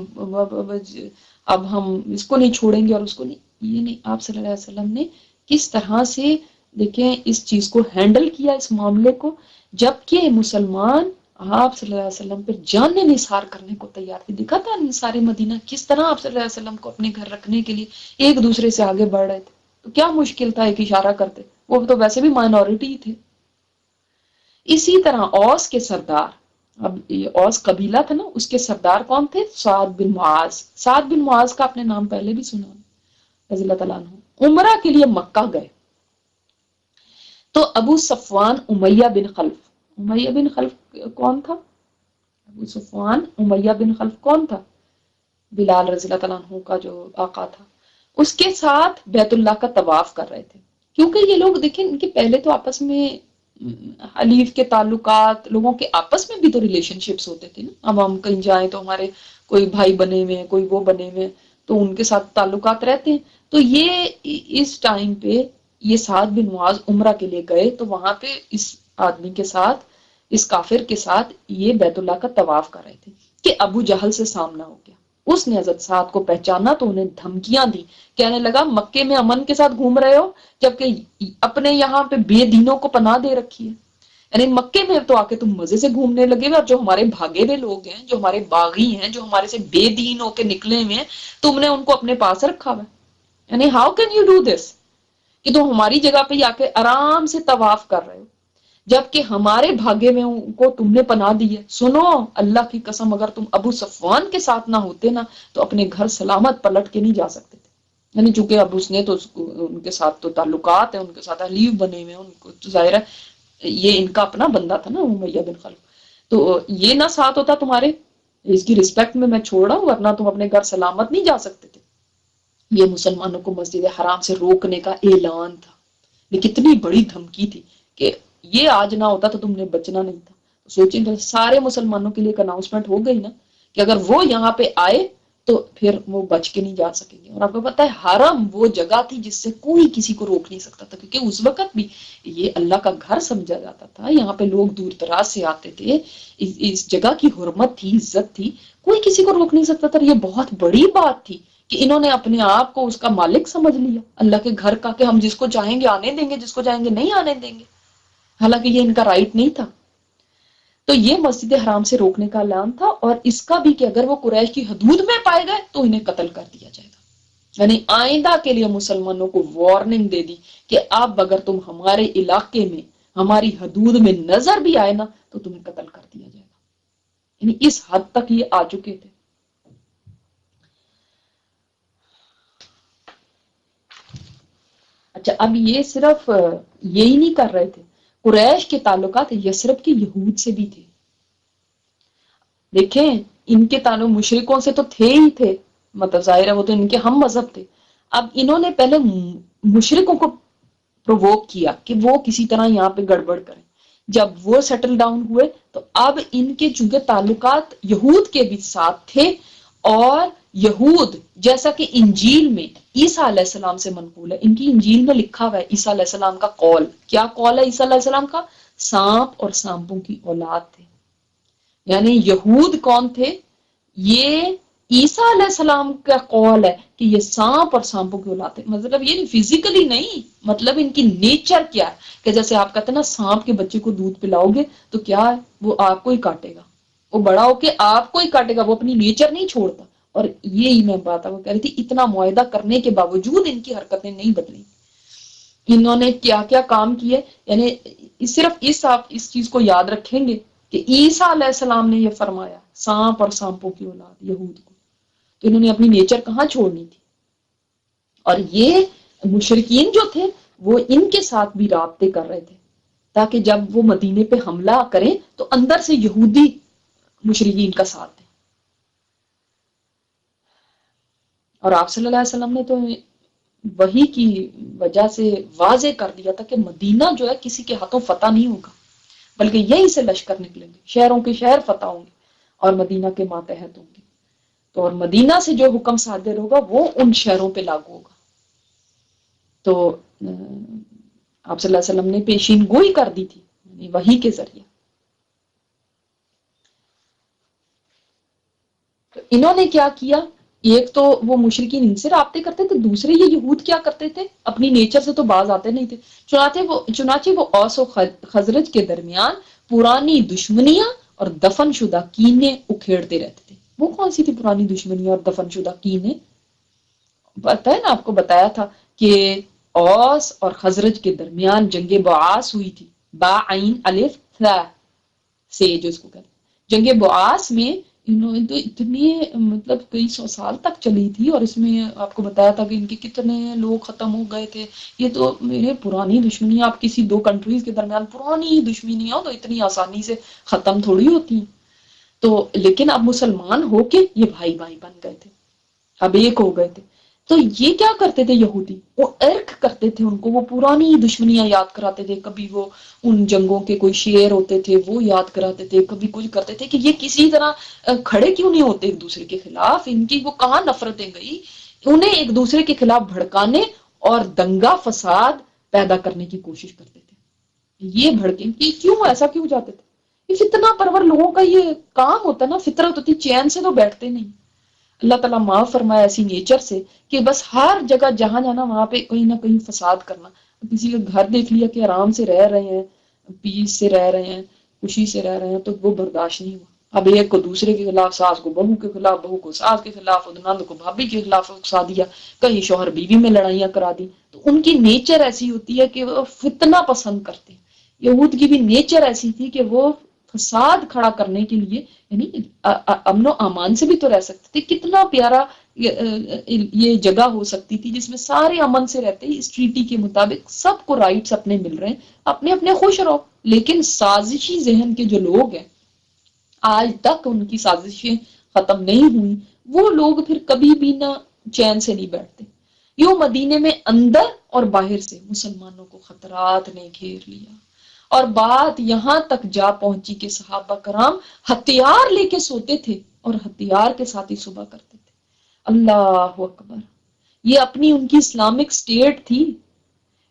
اب ہم اس کو نہیں چھوڑیں گے اور اس کو نہیں. یہ نہیں. آپ صلی اللہ علیہ وسلم نے کس طرح سے دیکھیں اس چیز کو ہینڈل کیا، اس معاملے کو، جبکہ مسلمان آپ صلی اللہ علیہ وسلم پہ جان نثار کرنے کو تیار تھے. دکھا تھا سارے مدینہ کس طرح آپ صلی اللہ علیہ وسلم کو اپنے گھر رکھنے کے لیے ایک دوسرے سے آگے بڑھ رہے تھے. تو کیا مشکل تھا ایک اشارہ کرتے، وہ تو ویسے بھی مائنورٹی تھے. اسی طرح اوس کے سردار، اب یہ اوس قبیلہ تھا نا، اس کے سردار کون تھے؟ سعد بن معاذ. سعد بن معاذ کا آپ نے نام پہلے بھی سنا رضی اللہ تعالیٰ عنہ. عمرہ کے لیے مکہ گئے تو ابو صفوان امیہ بن خلف. امیہ بن خلف کون تھا؟ ابو صفوان امیہ بن خلف کون تھا؟ بلال رضی اللہ تعالیٰ عنہ کا جو آقا تھا. اس کے ساتھ بیت اللہ کا طواف کر رہے تھے. کیونکہ یہ لوگ دیکھیں ان کے پہلے تو آپس میں حلیف کے تعلقات، لوگوں کے آپس میں بھی تو ریلیشن شپس ہوتے تھے نا. اب ہم کہیں جائیں تو ہمارے کوئی بھائی بنے ہوئے ہیں، کوئی وہ بنے ہوئے ہیں، تو ان کے ساتھ تعلقات رہتے ہیں. تو یہ اس ٹائم پہ یہ سعد بن معاذ عمرہ کے لیے گئے تو وہاں پہ اس آدمی کے ساتھ، اس کافر کے ساتھ یہ بیت اللہ کا طواف کر رہے تھے کہ ابو جہل سے سامنا ہو گیا. اس نے حضرت سعد کو پہچانا تو انہیں دھمکیاں دی، کہنے لگا مکے میں امن کے ساتھ گھوم رہے ہو جبکہ اپنے یہاں پہ بے دینوں کو پناہ دے رکھی ہے. یعنی مکے میں تو آ کے تم مزے سے گھومنے لگے ہوئے، اور جو ہمارے بھاگے ہوئے لوگ ہیں، جو ہمارے باغی ہیں، جو ہمارے سے بے دین ہو کے نکلے ہوئے ہیں، تم نے ان کو اپنے پاس رکھا ہوا ہے. یعنی how can you do this کہ تم ہماری جگہ پہ آ کے آرام سے طواف کر رہے ہو جبکہ ہمارے بھاگے میں ان کو تم نے پناہ دی ہے. سنو اللہ کی قسم، اگر تم ابو صفوان کے ساتھ نہ ہوتے نا تو اپنے گھر سلامت پلٹ کے نہیں جا سکتے تھے. یعنی چونکہ اب اس نے تو ان کے ساتھ تو تعلقات ہیں، ان کے ساتھ حلیف بنے ہوئے ہیں، ان کو تو ظاہر ہے یہ ان کا اپنا بندہ تھا نا امیہ بن خلف. تو یہ نہ ساتھ ہوتا تمہارے، اس کی رسپیکٹ میں چھوڑ رہا ہوں، ورنہ تم اپنے گھر سلامت نہیں جا سکتے تھے. یہ مسلمانوں کو مسجد حرام سے روکنے کا اعلان تھا. یہ کتنی بڑی دھمکی تھی کہ یہ آج نہ ہوتا تو تم نے بچنا نہیں تھا. سوچیں تو سارے مسلمانوں کے لیے ایک اناؤنسمنٹ ہو گئی نا کہ اگر وہ یہاں پہ آئے تو پھر وہ بچ کے نہیں جا سکیں گے. اور آپ کو پتا ہے حرم وہ جگہ تھی جس سے کوئی کسی کو روک نہیں سکتا تھا، کیونکہ اس وقت بھی یہ اللہ کا گھر سمجھا جاتا تھا. یہاں پہ لوگ دور دراز سے آتے تھے، اس جگہ کی حرمت تھی، عزت تھی، کوئی کسی کو روک نہیں سکتا تھا. یہ بہت بڑی بات تھی کہ انہوں نے اپنے آپ کو اس کا مالک سمجھ لیا، اللہ کے گھر کا، کہ ہم جس کو چاہیں گے آنے دیں گے، جس کو چاہیں گے نہیں آنے دیں گے، حالانکہ یہ ان کا رائٹ نہیں تھا. تو یہ مسجد حرام سے روکنے کا اعلان تھا، اور اس کا بھی کہ اگر وہ قریش کی حدود میں پائے گئے تو انہیں قتل کر دیا جائے گا. یعنی آئندہ کے لیے مسلمانوں کو وارننگ دے دی کہ اب اگر تم ہمارے علاقے میں، ہماری حدود میں نظر بھی آئے نا تو تمہیں قتل کر دیا جائے گا. یعنی اس حد تک یہ آ چکے تھے. اچھا، اب یہ صرف یہی نہیں کر رہے تھے، قریش کے تعلقات یثرب کے یہود سے بھی تھے. دیکھیں ان کے تعلق مشرکوں سے تو تھے ہی تھے، مطلب ظاہر ہے وہ تو ان کے ہم مذہب تھے. اب انہوں نے پہلے مشرکوں کو پرووک کیا کہ وہ کسی طرح یہاں پہ گڑبڑ کریں. جب وہ سیٹل ڈاؤن ہوئے تو اب ان کے چونکہ تعلقات یہود کے بھی ساتھ تھے، اور یہود جیسا کہ انجیل میں عیسیٰ علیہ السلام سے منقول ہے، ان کی انجیل میں لکھا ہوا ہے عیسیٰ علیہ السلام کا قول. کیا قول ہے عیسیٰ علیہ السلام کا؟ سانپ اور سانپوں کی اولاد تھے. یعنی یہود کون تھے؟ یہ عیسیٰ علیہ السلام کا قول ہے کہ یہ سانپ اور سانپوں کی اولاد تھے. مطلب یہ فزیکلی نہیں، مطلب ان کی نیچر کیا ہے کہ جیسے آپ کہتے ہیں نا سانپ کے بچے کو دودھ پلاؤ گے تو کیا ہے، وہ آپ کو ہی کاٹے گا، وہ بڑا ہو کے آپ کو ہی کاٹے گا، وہ اپنی نیچر نہیں چھوڑتا. اور یہی میں بات وہ کہہ رہی تھی، اتنا معاہدہ کرنے کے باوجود ان کی حرکتیں نہیں بدلی. انہوں نے کیا کیا کام کیے، یعنی صرف آپ اس چیز کو یاد رکھیں گے کہ عیسیٰ علیہ السلام نے یہ فرمایا سانپ اور سانپوں کی اولاد یہود کو، تو انہوں نے اپنی نیچر کہاں چھوڑنی تھی؟ اور یہ مشرکین جو تھے وہ ان کے ساتھ بھی رابطے کر رہے تھے تاکہ جب وہ مدینے پہ حملہ کریں تو اندر سے یہودی مشرکین کا ساتھ دیں. اور آپ صلی اللہ علیہ وسلم نے تو وحی کی وجہ سے واضح کر دیا تھا کہ مدینہ جو ہے کسی کے ہاتھوں فتح نہیں ہوگا، بلکہ یہیں سے لشکر نکلیں گے، شہروں کے شہر فتح ہوں گے اور مدینہ کے ماتحت ہوں گے. تو اور مدینہ سے جو حکم صادر ہوگا وہ ان شہروں پہ لاگو ہوگا. تو آپ صلی اللہ علیہ وسلم نے پیشین گوئی کر دی تھی یعنی وحی کے ذریعے. تو انہوں نے کیا کیا، ایک تو وہ مشرکین ان سے رابطے کرتے تھے، دوسرے یہ یہود کیا کرتے تھے، اپنی نیچر سے تو باز آتے نہیں تھے. چنانچہ وہ اوس و خزرج کے درمیان پرانی دشمنیاں اور دفن شدہ کینے اکھیڑتے رہتے تھے. وہ کون سی تھی پرانی دشمنیاں اور دفن شدہ کینے؟ پتہ ہے نا، آپ کو بتایا تھا کہ اوس اور خزرج کے درمیان جنگ بعاث ہوئی تھی، با عین الف ثا سے جو اس کو کہتے ہیں. جنگ بعاث میں انہوں نے تو اتنی مطلب کئی سو سال تک چلی تھی، اور اس میں آپ کو بتایا تھا کہ ان کے کتنے لوگ ختم ہو گئے تھے. یہ تو میرے پرانی دشمنی، آپ کسی دو کنٹریز کے درمیان پرانی دشمنی ہو تو اتنی آسانی سے ختم تھوڑی ہوتی ہیں. تو لیکن اب مسلمان ہو کے یہ بھائی بھائی بن گئے تھے، اب ایک ہو گئے تھے. تو یہ کیا کرتے تھے یہودی، وہ ارک کرتے تھے ان کو، وہ پرانی دشمنیاں یاد کراتے تھے. کبھی وہ ان جنگوں کے کوئی شعر ہوتے تھے وہ یاد کراتے تھے، کبھی کچھ کرتے تھے کہ یہ کسی طرح کھڑے کیوں نہیں ہوتے ایک دوسرے کے خلاف، ان کی وہ کہاں نفرتیں گئی. انہیں ایک دوسرے کے خلاف بھڑکانے اور دنگا فساد پیدا کرنے کی کوشش کرتے تھے. یہ بھڑکیں کہ کیوں ایسا کیوں جاتے تھے. یہ فتنہ پرور لوگوں کا یہ کام ہوتا ہے نا، فطرت ہوتی، چین سے تو بیٹھتے نہیں. اللہ تعالیٰ معاف فرمائے ایسی نیچر سے کہ بس ہر جگہ جہاں جانا وہاں پہ کہیں نہ کہیں فساد کرنا. کسی کا گھر دیکھ لیا کہ آرام سے رہ رہے ہیں، پیس سے رہ رہے ہیں، خوشی سے رہ رہے ہیں، تو وہ برداشت نہیں ہوا. اب ایک کو دوسرے کے خلاف، ساس کو بہو کے خلاف، بہو کو ساس کے خلاف، نند کو بھابھی کے خلاف اکسا دیا، کہیں شوہر بیوی میں لڑائیاں کرا دی. تو ان کی نیچر ایسی ہوتی ہے کہ وہ فتنہ پسند کرتے ہیں. یہود کی بھی نیچر ایسی تھی کہ وہ فساد کھڑا کرنے کے لیے، یعنی امن و امان سے بھی تو رہ سکتے تھے. کتنا پیارا یہ جگہ ہو سکتی تھی جس میں سارے امن سے رہتے، اس ٹریٹی کے مطابق سب کو رائٹس اپنے مل رہے ہیں، اپنے اپنے خوش رہو. لیکن سازشی ذہن کے جو لوگ ہیں، آج تک ان کی سازشیں ختم نہیں ہوئی، وہ لوگ پھر کبھی بھی نہ چین سے نہیں بیٹھتے. یوں مدینے میں اندر اور باہر سے مسلمانوں کو خطرات نے گھیر لیا، اور بات یہاں تک جا پہنچی کہ صحابہ کرام ہتھیار لے کے سوتے تھے اور ہتھیار کے ساتھ ہی صبح کرتے تھے. اللہ اکبر. یہ اپنی ان کی اسلامک سٹیٹ تھی،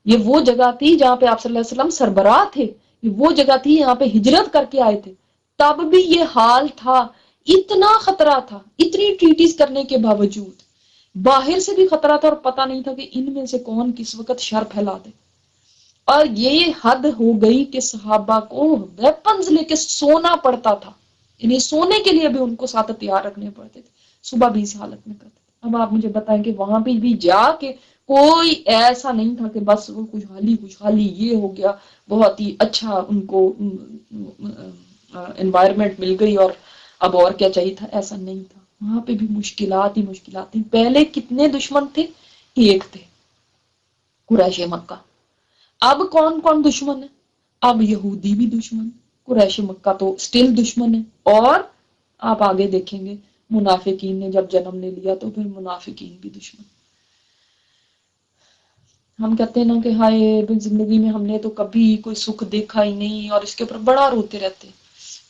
یہ وہ جگہ تھی جہاں پہ آپ صلی اللہ علیہ وسلم سربراہ تھے، یہ وہ جگہ تھی یہاں پہ ہجرت کر کے آئے تھے. تب بھی یہ حال تھا، اتنا خطرہ تھا، اتنی ٹریٹیز کرنے کے باوجود باہر سے بھی خطرہ تھا، اور پتہ نہیں تھا کہ ان میں سے کون کس وقت شر پھیلا دے. اور یہ حد ہو گئی کہ صحابہ کو ویپنز لے کے سونا پڑتا تھا، یعنی سونے کے لیے بھی ان کو ساتھ ہتھیار رکھنے پڑتے تھے، صبح بھی اس حالت میں کرتے تھے. اب آپ مجھے بتائیں کہ وہاں پہ بھی جا کے کوئی ایسا نہیں تھا کہ بس وہ خوشحالی یہ ہو گیا، بہت ہی اچھا ان کو انوائرمنٹ مل گئی اور اب اور کیا چاہیے تھا. ایسا نہیں تھا، وہاں پہ بھی مشکلات ہی مشکلات تھیں. پہلے کتنے دشمن تھے؟ ایک تھے، قریش مکہ. اب کون کون دشمن ہے؟ اب یہودی بھی دشمن، قریش مکہ تو سٹل دشمن ہے، اور آپ آگے دیکھیں گے منافقین نے جب جنم لے لیا تو پھر منافقین بھی دشمن. ہم کہتے ہیں نا کہ ہائے زندگی میں ہم نے تو کبھی کوئی سکھ دیکھا ہی نہیں، اور اس کے اوپر بڑا روتے رہتے.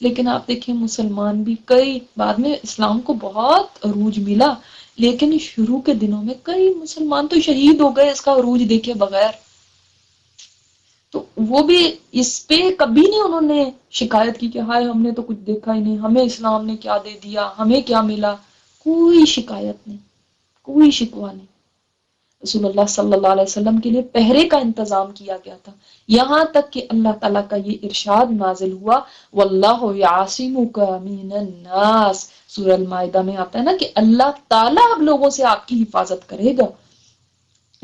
لیکن آپ دیکھیں مسلمان بھی کئی، بعد میں اسلام کو بہت عروج ملا، لیکن شروع کے دنوں میں کئی مسلمان تو شہید ہو گئے اس کا عروج دیکھے بغیر. تو وہ بھی اس پہ کبھی نہیں انہوں نے شکایت کی کہ ہائے ہم نے تو کچھ دیکھا ہی نہیں، ہمیں اسلام نے کیا دے دیا، ہمیں کیا ملا. کوئی شکایت نہیں، کوئی شکوہ نہیں. رسول اللہ صلی اللہ علیہ وسلم کے لیے پہرے کا انتظام کیا گیا تھا، یہاں تک کہ اللہ تعالیٰ کا یہ ارشاد نازل ہوا واللہ یعصمک من الناس. سورہ المائدہ میں آتا ہے نا کہ اللہ تعالیٰ اب لوگوں سے آپ کی حفاظت کرے گا.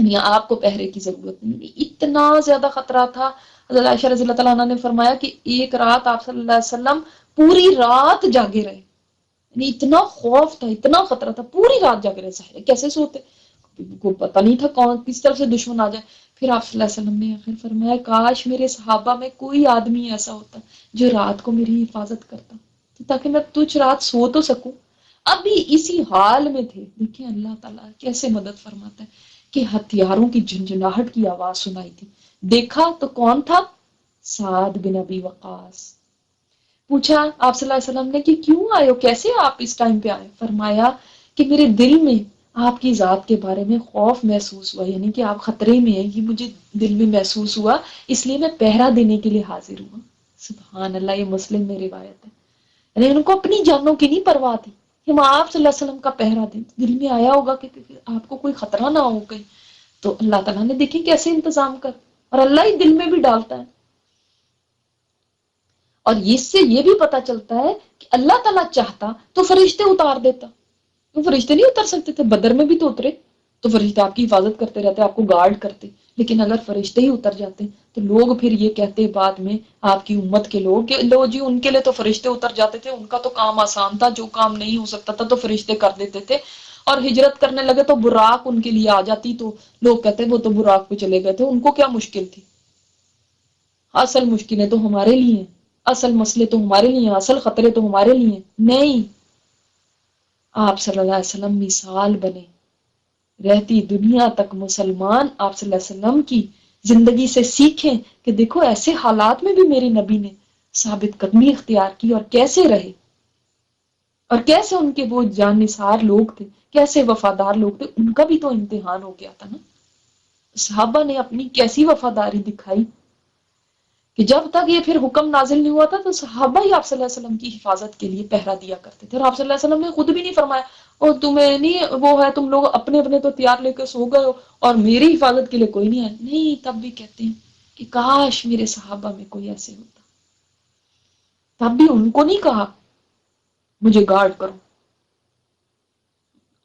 یعنی آپ کو پہرے کی ضرورت نہیں، اتنا زیادہ خطرہ تھا۔ حضرت عائشہ رضی اللہ تعالیٰ عنہ نے فرمایا کہ ایک رات آپ صلی اللہ علیہ وسلم پوری رات جاگے رہے، یعنی اتنا خوف تھا، اتنا خطرہ تھا، پوری رات جاگے رہے، صحیح کیسے سوتے، کو پتہ نہیں تھا کون کس طرف سے دشمن آ جائے۔ پھر آپ صلی اللہ علیہ وسلم نے آخر فرمایا کاش میرے صحابہ میں کوئی آدمی ایسا ہوتا جو رات کو میری حفاظت کرتا، تاکہ میں تجھ رات سو تو سکوں۔ ابھی اسی حال میں تھے، دیکھیں اللہ تعالیٰ کیسے مدد فرماتا ہے کہ ہتھیاروں کی جھنجھناہٹ کی آواز سنائی تھی، دیکھا تو کون تھا؟ سعد بن ابی وقاص۔ پوچھا آپ صلی اللہ علیہ وسلم نے کہ کیوں آئے ہو، کیسے آپ اس ٹائم پہ آئے؟ فرمایا کہ میرے دل میں آپ کی ذات کے بارے میں خوف محسوس ہوا، یعنی کہ آپ خطرے میں ہیں، یہ مجھے دل میں محسوس ہوا، اس لیے میں پہرا دینے کے لیے حاضر ہوا۔ سبحان اللہ، یہ مسلم میں روایت ہے۔ یعنی ان کو اپنی جانوں کی نہیں پرواہ تھی کہ ہم آپ صلی اللہ علیہ وسلم کا پہرا دیں، دل میں آیا ہوگا کہ آپ کو کوئی خطرہ نہ ہو کہیں، تو اللہ تعالیٰ نے دیکھیں کیسے انتظام کر، اور اللہ ہی دل میں بھی ڈالتا ہے۔ اور اس سے یہ بھی پتا چلتا ہے کہ اللہ تعالیٰ چاہتا تو فرشتے اتار دیتا، تو فرشتے نہیں اتر سکتے تھے؟ بدر میں بھی تو اترے، تو فرشتے آپ کی حفاظت کرتے رہتے، آپ کو گارڈ کرتے، لیکن اگر فرشتے ہی اتر جاتے تو لوگ پھر یہ کہتے بعد میں آپ کی امت کے لوگ کہ لو جی ان کے لیے تو فرشتے اتر جاتے تھے، ان کا تو کام آسان تھا، جو کام نہیں ہو سکتا تھا تو فرشتے کر دیتے تھے، اور ہجرت کرنے لگے تو براق ان کے لیے آ جاتی، تو لوگ کہتے وہ تو براق پہ چلے گئے تھے، ان کو کیا مشکل تھی؟ اصل مشکلیں تو ہمارے لیے ہیں، اصل مسئلے تو ہمارے لیے ہیں، اصل خطرے تو ہمارے لیے ہیں۔ نہیں، آپ صلی اللہ علیہ وسلم مثال بنے، رہتی دنیا تک مسلمان آپ صلی اللہ علیہ وسلم کی زندگی سے سیکھیں کہ دیکھو ایسے حالات میں بھی میرے نبی نے ثابت قدمی اختیار کی، اور کیسے رہے، اور کیسے ان کے وہ جان نثار لوگ تھے، کیسے وفادار لوگ تھے، ان کا بھی تو امتحان ہو گیا تھا نا۔ صحابہ نے اپنی کیسی وفاداری دکھائی کہ جب تک یہ پھر حکم نازل نہیں ہوا تھا تو صحابہ ہی آپ صلی اللہ علیہ وسلم کی حفاظت کے لیے پہرا دیا کرتے تھے، اور آپ صلی اللہ علیہ وسلم نے خود بھی نہیں فرمایا اور تمہیں نہیں وہ ہے، تم لوگ اپنے اپنے تو تیار لے کے سو گئے ہو اور میری حفاظت کے لیے کوئی نہیں ہے، نہیں، تب بھی کہتے ہیں کہ کاش میرے صحابہ میں کوئی ایسے ہوتا، تب بھی ان کو نہیں کہا مجھے گارڈ کرو،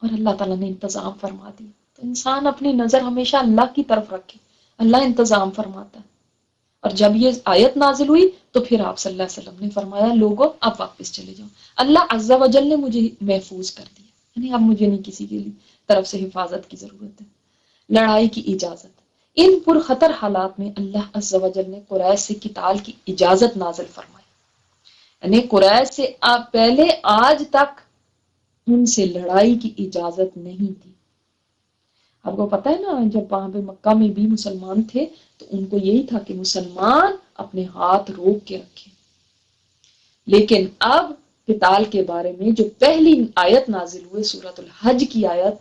اور اللہ تعالیٰ نے انتظام فرما دیا۔ تو انسان اپنی نظر ہمیشہ اللہ کی طرف رکھے، اللہ انتظام فرماتا ہے۔ اور جب یہ آیت نازل ہوئی تو پھر آپ صلی اللہ علیہ وسلم نے فرمایا لوگوں اب واپس چلے جاؤ، اللہ عز و جل نے مجھے محفوظ کر دیا، یعنی اب مجھے نہیں کسی کے طرف سے حفاظت کی ضرورت ہے۔ لڑائی کی اجازت، ان پرخطر حالات میں اللہ عز و جل نے قریش سے قتال کی اجازت نازل فرمائی، یعنی قریش سے پہلے آج تک ان سے لڑائی کی اجازت نہیں تھی۔ آپ کو پتا ہے نا جب وہاں پہ مکہ میں بھی مسلمان تھے تو ان کو یہی تھا کہ مسلمان اپنے ہاتھ روک کے رکھیں، لیکن اب قتال کے بارے میں جو پہلی آیت نازل ہوئی سورۃ الحج کی آیت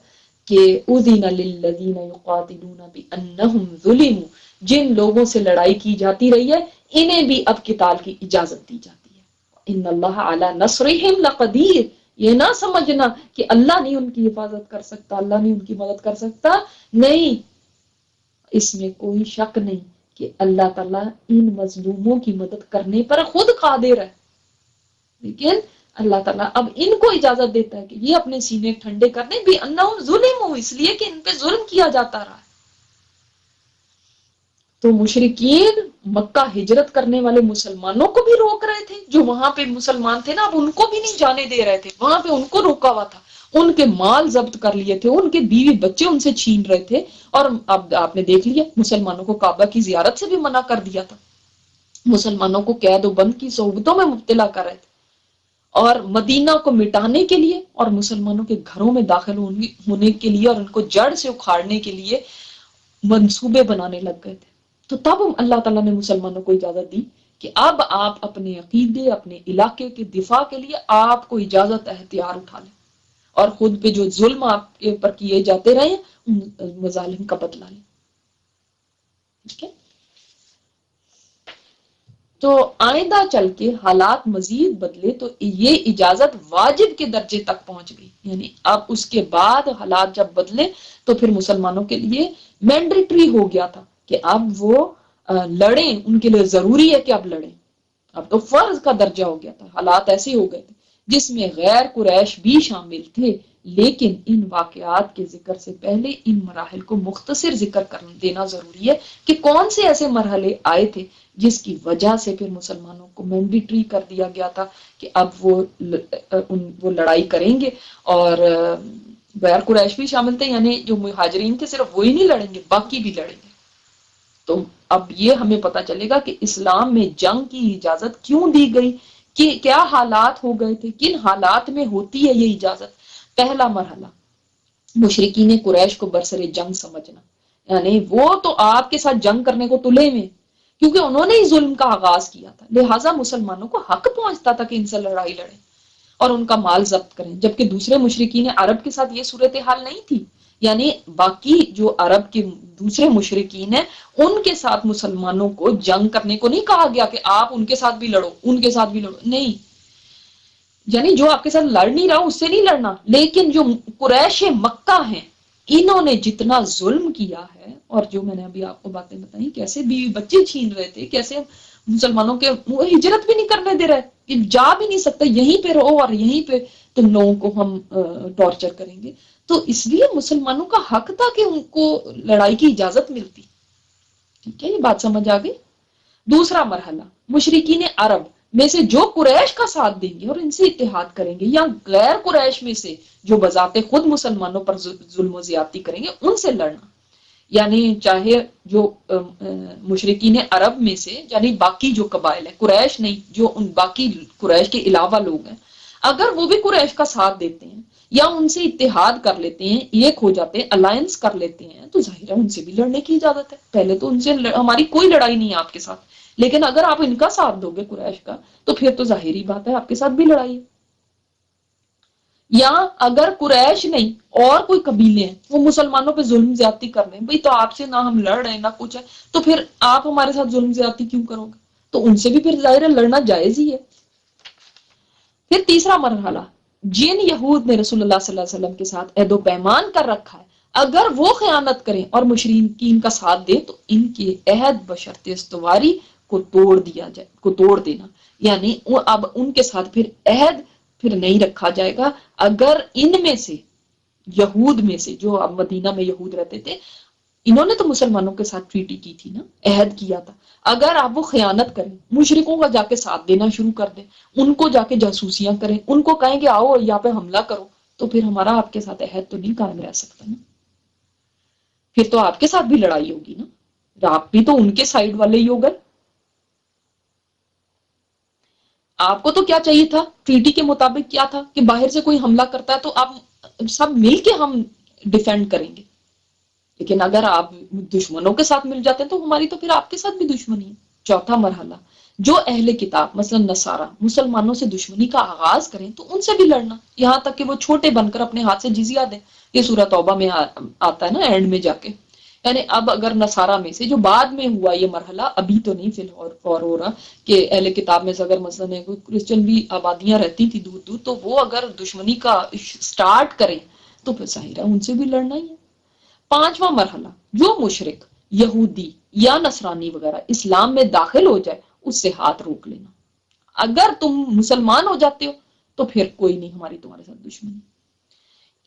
کہ اذن للذین یقاتلون بانہم ظلموا، جن لوگوں سے لڑائی کی جاتی رہی ہے انہیں بھی اب قتال کی اجازت دی جاتی ہے۔ ان اللہ علی نصرہم لقدیر، یہ نہ سمجھنا کہ اللہ نہیں ان کی حفاظت کر سکتا، اللہ نہیں ان کی مدد کر سکتا، نہیں، اس میں کوئی شک نہیں کہ اللہ تعالیٰ ان مظلوموں کی مدد کرنے پر خود قادر ہے، لیکن اللہ تعالیٰ اب ان کو اجازت دیتا ہے کہ یہ اپنے سینے ٹھنڈے کر دیں، بھی انہم ظلموا، اس لیے کہ ان پہ ظلم کیا جاتا رہا ہے۔ تو مشرکین مکہ ہجرت کرنے والے مسلمانوں کو بھی روک رہے تھے، جو وہاں پہ مسلمان تھے نا اب ان کو بھی نہیں جانے دے رہے تھے، وہاں پہ ان کو روکا ہوا تھا، ان کے مال ضبط کر لیے تھے، ان کے بیوی بچے ان سے چھین رہے تھے، اور اب آپ نے دیکھ لیا مسلمانوں کو کعبہ کی زیارت سے بھی منع کر دیا تھا، مسلمانوں کو قید و بند کی صحبتوں میں مبتلا کر رہے تھے، اور مدینہ کو مٹانے کے لیے اور مسلمانوں کے گھروں میں داخل ہونے کے لیے اور ان کو جڑ سے اکھاڑنے کے لیے منصوبے بنانے لگ گئے تھے۔ تو تب اللہ تعالیٰ نے مسلمانوں کو اجازت دی کہ اب آپ اپنے عقیدے، اپنے علاقے کے دفاع کے لیے آپ کو اجازت ہے ہتھیار اٹھا لیں، اور خود پہ جو ظلم آپ کے اوپر کیے جاتے رہے ان مظالم کا بدلہ لیں۔ ٹھیک ہے، تو آئندہ چل کے حالات مزید بدلے تو یہ اجازت واجب کے درجے تک پہنچ گئی، یعنی اب اس کے بعد حالات جب بدلے تو پھر مسلمانوں کے لیے مینڈیٹری ہو گیا تھا کہ اب وہ لڑیں، ان کے لیے ضروری ہے کہ اب لڑیں، اب تو فرض کا درجہ ہو گیا تھا، حالات ایسے ہو گئے تھے جس میں غیر قریش بھی شامل تھے، لیکن ان واقعات کے ذکر سے پہلے ان مراحل کو مختصر ذکر کر دینا ضروری ہے کہ کون سے ایسے مرحلے آئے تھے جس کی وجہ سے پھر مسلمانوں کو مینڈیٹری کر دیا گیا تھا کہ اب وہ لڑائی کریں گے، اور غیر قریش بھی شامل تھے، یعنی جو مہاجرین تھے صرف وہی نہیں لڑیں گے، باقی بھی لڑیں گے۔ تو اب یہ ہمیں پتا چلے گا کہ اسلام میں جنگ کی اجازت کیوں دی گئی، کہ کیا حالات ہو گئے تھے، کن حالات میں ہوتی ہے یہ اجازت۔ پہلا مرحلہ، مشرکین قریش کو برسر جنگ سمجھنا، یعنی وہ تو آپ کے ساتھ جنگ کرنے کو تلے میں، کیونکہ انہوں نے ہی ظلم کا آغاز کیا تھا، لہٰذا مسلمانوں کو حق پہنچتا تھا کہ ان سے لڑائی لڑیں اور ان کا مال ضبط کریں، جبکہ دوسرے مشرکین عرب کے ساتھ یہ صورتحال نہیں تھی۔ یعنی باقی جو عرب کے دوسرے مشرکین ہیں ان کے ساتھ مسلمانوں کو جنگ کرنے کو نہیں کہا گیا کہ آپ ان کے ساتھ بھی لڑو، ان کے ساتھ بھی لڑو، نہیں، یعنی جو آپ کے ساتھ لڑ نہیں رہا اس سے نہیں لڑنا، لیکن جو قریش مکہ ہیں انہوں نے جتنا ظلم کیا ہے، اور جو میں نے ابھی آپ کو باتیں بتائیں کیسے بیوی بچے چھین رہے تھے، کیسے مسلمانوں کے وہ ہجرت بھی نہیں کرنے دے رہے کہ جا بھی نہیں سکتا، یہیں پہ رہو اور یہیں پہ تم لوگوں کو ہم ٹارچر کریں گے، تو اس لیے مسلمانوں کا حق تھا کہ ان کو لڑائی کی اجازت ملتی۔ ٹھیک ہے، یہ بات سمجھ آ گئی۔ دوسرا مرحلہ، مشرکین عرب میں سے جو قریش کا ساتھ دیں گے اور ان سے اتحاد کریں گے، یا غیر قریش میں سے جو بذات خود مسلمانوں پر ظلم و زیادتی کریں گے، ان سے لڑنا۔ یعنی چاہے جو مشرکین عرب میں سے، یعنی باقی جو قبائل ہیں، قریش نہیں، جو ان باقی قریش کے علاوہ لوگ ہیں، اگر وہ بھی قریش کا ساتھ دیتے ہیں یا ان سے اتحاد کر لیتے ہیں، ایک ہو جاتے ہیں، الائنس کر لیتے ہیں، تو ظاہر ہے ان سے بھی لڑنے کی اجازت ہے۔ پہلے تو ان سے ہماری کوئی لڑائی نہیں ہے آپ کے ساتھ، لیکن اگر آپ ان کا ساتھ دو گے قریش کا، تو پھر تو ظاہری بات ہے آپ کے ساتھ بھی لڑائی ہے۔ یا اگر قریش نہیں اور کوئی قبیلے ہیں وہ مسلمانوں پہ ظلم زیادتی کر رہے ہیں، بھئی تو آپ سے نہ ہم لڑ رہے ہیں نہ کچھ ہے، تو پھر آپ ہمارے ساتھ ظلم زیادتی کیوں کرو گے؟ تو ان سے بھی پھر ظاہر ہے لڑنا جائز ہی ہے۔ پھر تیسرا مرحلہ، جن یہود نے رسول اللہ صلی اللہ علیہ وسلم کے ساتھ عہد و پیمان کر رکھا ہے، اگر وہ خیانت کریں اور مشرکین کا ساتھ دیں تو ان کے عہد بشرط استواری کو توڑ دیا جائے، کو توڑ دینا، یعنی اب ان کے ساتھ پھر عہد پھر نہیں رکھا جائے گا۔ اگر ان میں سے یہود میں سے جو اب مدینہ میں یہود رہتے تھے، انہوں نے تو مسلمانوں کے ساتھ ٹریٹی کی تھی نا، عہد کیا تھا، اگر آپ وہ خیانت کریں، مشرکوں کا جا کے ساتھ دینا شروع کر دیں، ان کو جا کے جاسوسیاں کریں، ان کو کہیں کہ آؤ یہاں پہ حملہ کرو، تو پھر ہمارا آپ کے ساتھ عہد تو نہیں قائم رہ سکتا نا، پھر تو آپ کے ساتھ بھی لڑائی ہوگی نا، آپ بھی تو ان کے سائیڈ والے ہی ہو گئے۔ آپ کو تو کیا چاہیے تھا، ٹریٹی کے مطابق کیا تھا کہ باہر سے کوئی حملہ کرتا ہے تو آپ سب مل کے ہم ڈیفینڈ کریں گے، لیکن اگر آپ دشمنوں کے ساتھ مل جاتے ہیں تو ہماری تو پھر آپ کے ساتھ بھی دشمنی ہے۔ چوتھا مرحلہ، جو اہل کتاب مثلا نصارہ مسلمانوں سے دشمنی کا آغاز کریں تو ان سے بھی لڑنا، یہاں تک کہ وہ چھوٹے بن کر اپنے ہاتھ سے جزیہ دیں۔ یہ سورہ توبہ میں آتا ہے نا اینڈ میں جا کے، یعنی اب اگر نصارہ میں سے جو بعد میں ہوا یہ مرحلہ، ابھی تو نہیں فی الحال اور ہو رہا، کہ اہل کتاب میں سے اگر مثلا کوئی کرسچن بھی آبادیاں رہتی تھی دور دور، تو وہ اگر دشمنی کا سٹارٹ کریں تو پھر ظاہر ہے ان سے بھی لڑنا ہی ہے۔ پانچواں مرحلہ، جو مشرک یہودی یا نصرانی وغیرہ اسلام میں داخل ہو جائے اس سے ہاتھ روک لینا، اگر تم مسلمان ہو جاتے ہو تو پھر کوئی نہیں، ہماری تمہارے ساتھ دشمنی۔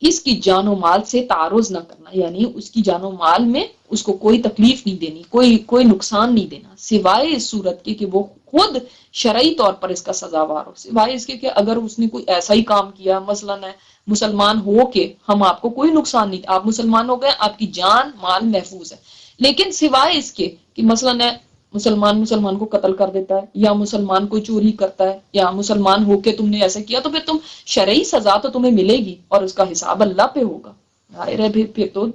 اس کی جان و مال سے تعرض نہ کرنا، یعنی اس کی جان و مال میں اس کو کوئی تکلیف نہیں دینی، کوئی نقصان نہیں دینا، سوائے اس صورت کے کہ وہ خود شرعی طور پر اس کا سزاوار ہو، سوائے اس کے کہ اگر اس نے کوئی ایسا ہی کام کیا، مثلا ہے مسلمان ہو کے ہم آپ کو کوئی نقصان نہیں، آپ مسلمان ہو گئے، آپ کی جان مال محفوظ ہے، لیکن سوائے اس کے کہ مثلا ہے مسلمان کو قتل کر دیتا ہے، یا مسلمان کوئی چوری کرتا ہے، یا مسلمان ہو کے تم نے ایسا کیا، تو پھر تم شرعی سزا تو تمہیں ملے گی اور اس کا حساب اللہ پہ ہوگا۔ ظاہر ہے پھر تو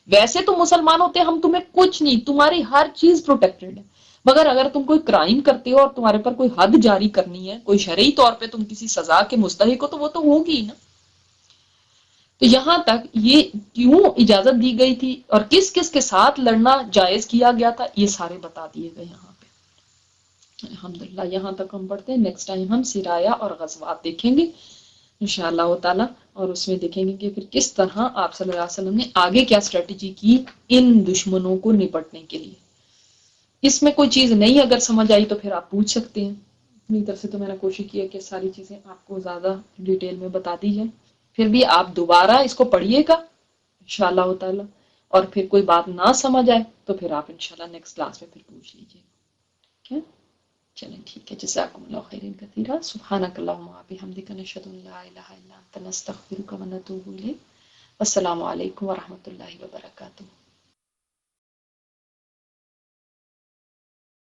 ویسے تو مسلمان ہوتے ہم تمہیں کچھ نہیں، تمہاری ہر چیز پروٹیکٹڈ ہے، مگر اگر تم کوئی کرائم کرتے ہو اور تمہارے پر کوئی حد جاری کرنی ہے، کوئی شرعی طور پہ تم کسی سزا کے مستحق ہو، تو وہ تو ہوگی نا۔ تو یہاں تک یہ کیوں اجازت دی گئی تھی اور کس کس کے ساتھ لڑنا جائز کیا گیا تھا، یہ سارے بتا دیے گئے یہاں پہ۔ الحمدللہ یہاں تک ہم پڑھتے ہیں، نیکسٹ ٹائم ہم سرایا اور غزوات دیکھیں گے انشاءاللہ تعالی، اور اس میں دیکھیں گے کہ پھر کس طرح آپ صلی اللہ علیہ وسلم نے آگے کیا اسٹریٹجی کی ان دشمنوں کو نپٹنے کے لیے۔ اس میں کوئی چیز نہیں اگر سمجھ آئی تو پھر آپ پوچھ سکتے ہیں، اپنی طرف سے تو میں نے کوشش کی ہے کہ ساری چیزیں آپ کو زیادہ ڈیٹیل میں بتا دی جائیں۔ پھر بھی آپ دوبارہ اس کو پڑھیے گا انشاءاللہ تعالی، اور پھر کوئی بات نہ سمجھ آئے تو پھر آپ انشاءاللہ نیکسٹ کلاس میں پھر پوچھ لیجیے گا. ٹھیک ہے، چلیں ٹھیک ہے، جزاکم اللہ خیرا کثیرا، سبحانک اللہم و بحمدک، نشہد ان لا الہ الا انت، نستغفرک و نتوب الیک. السلام علیکم ورحمۃ اللہ وبرکاتہ.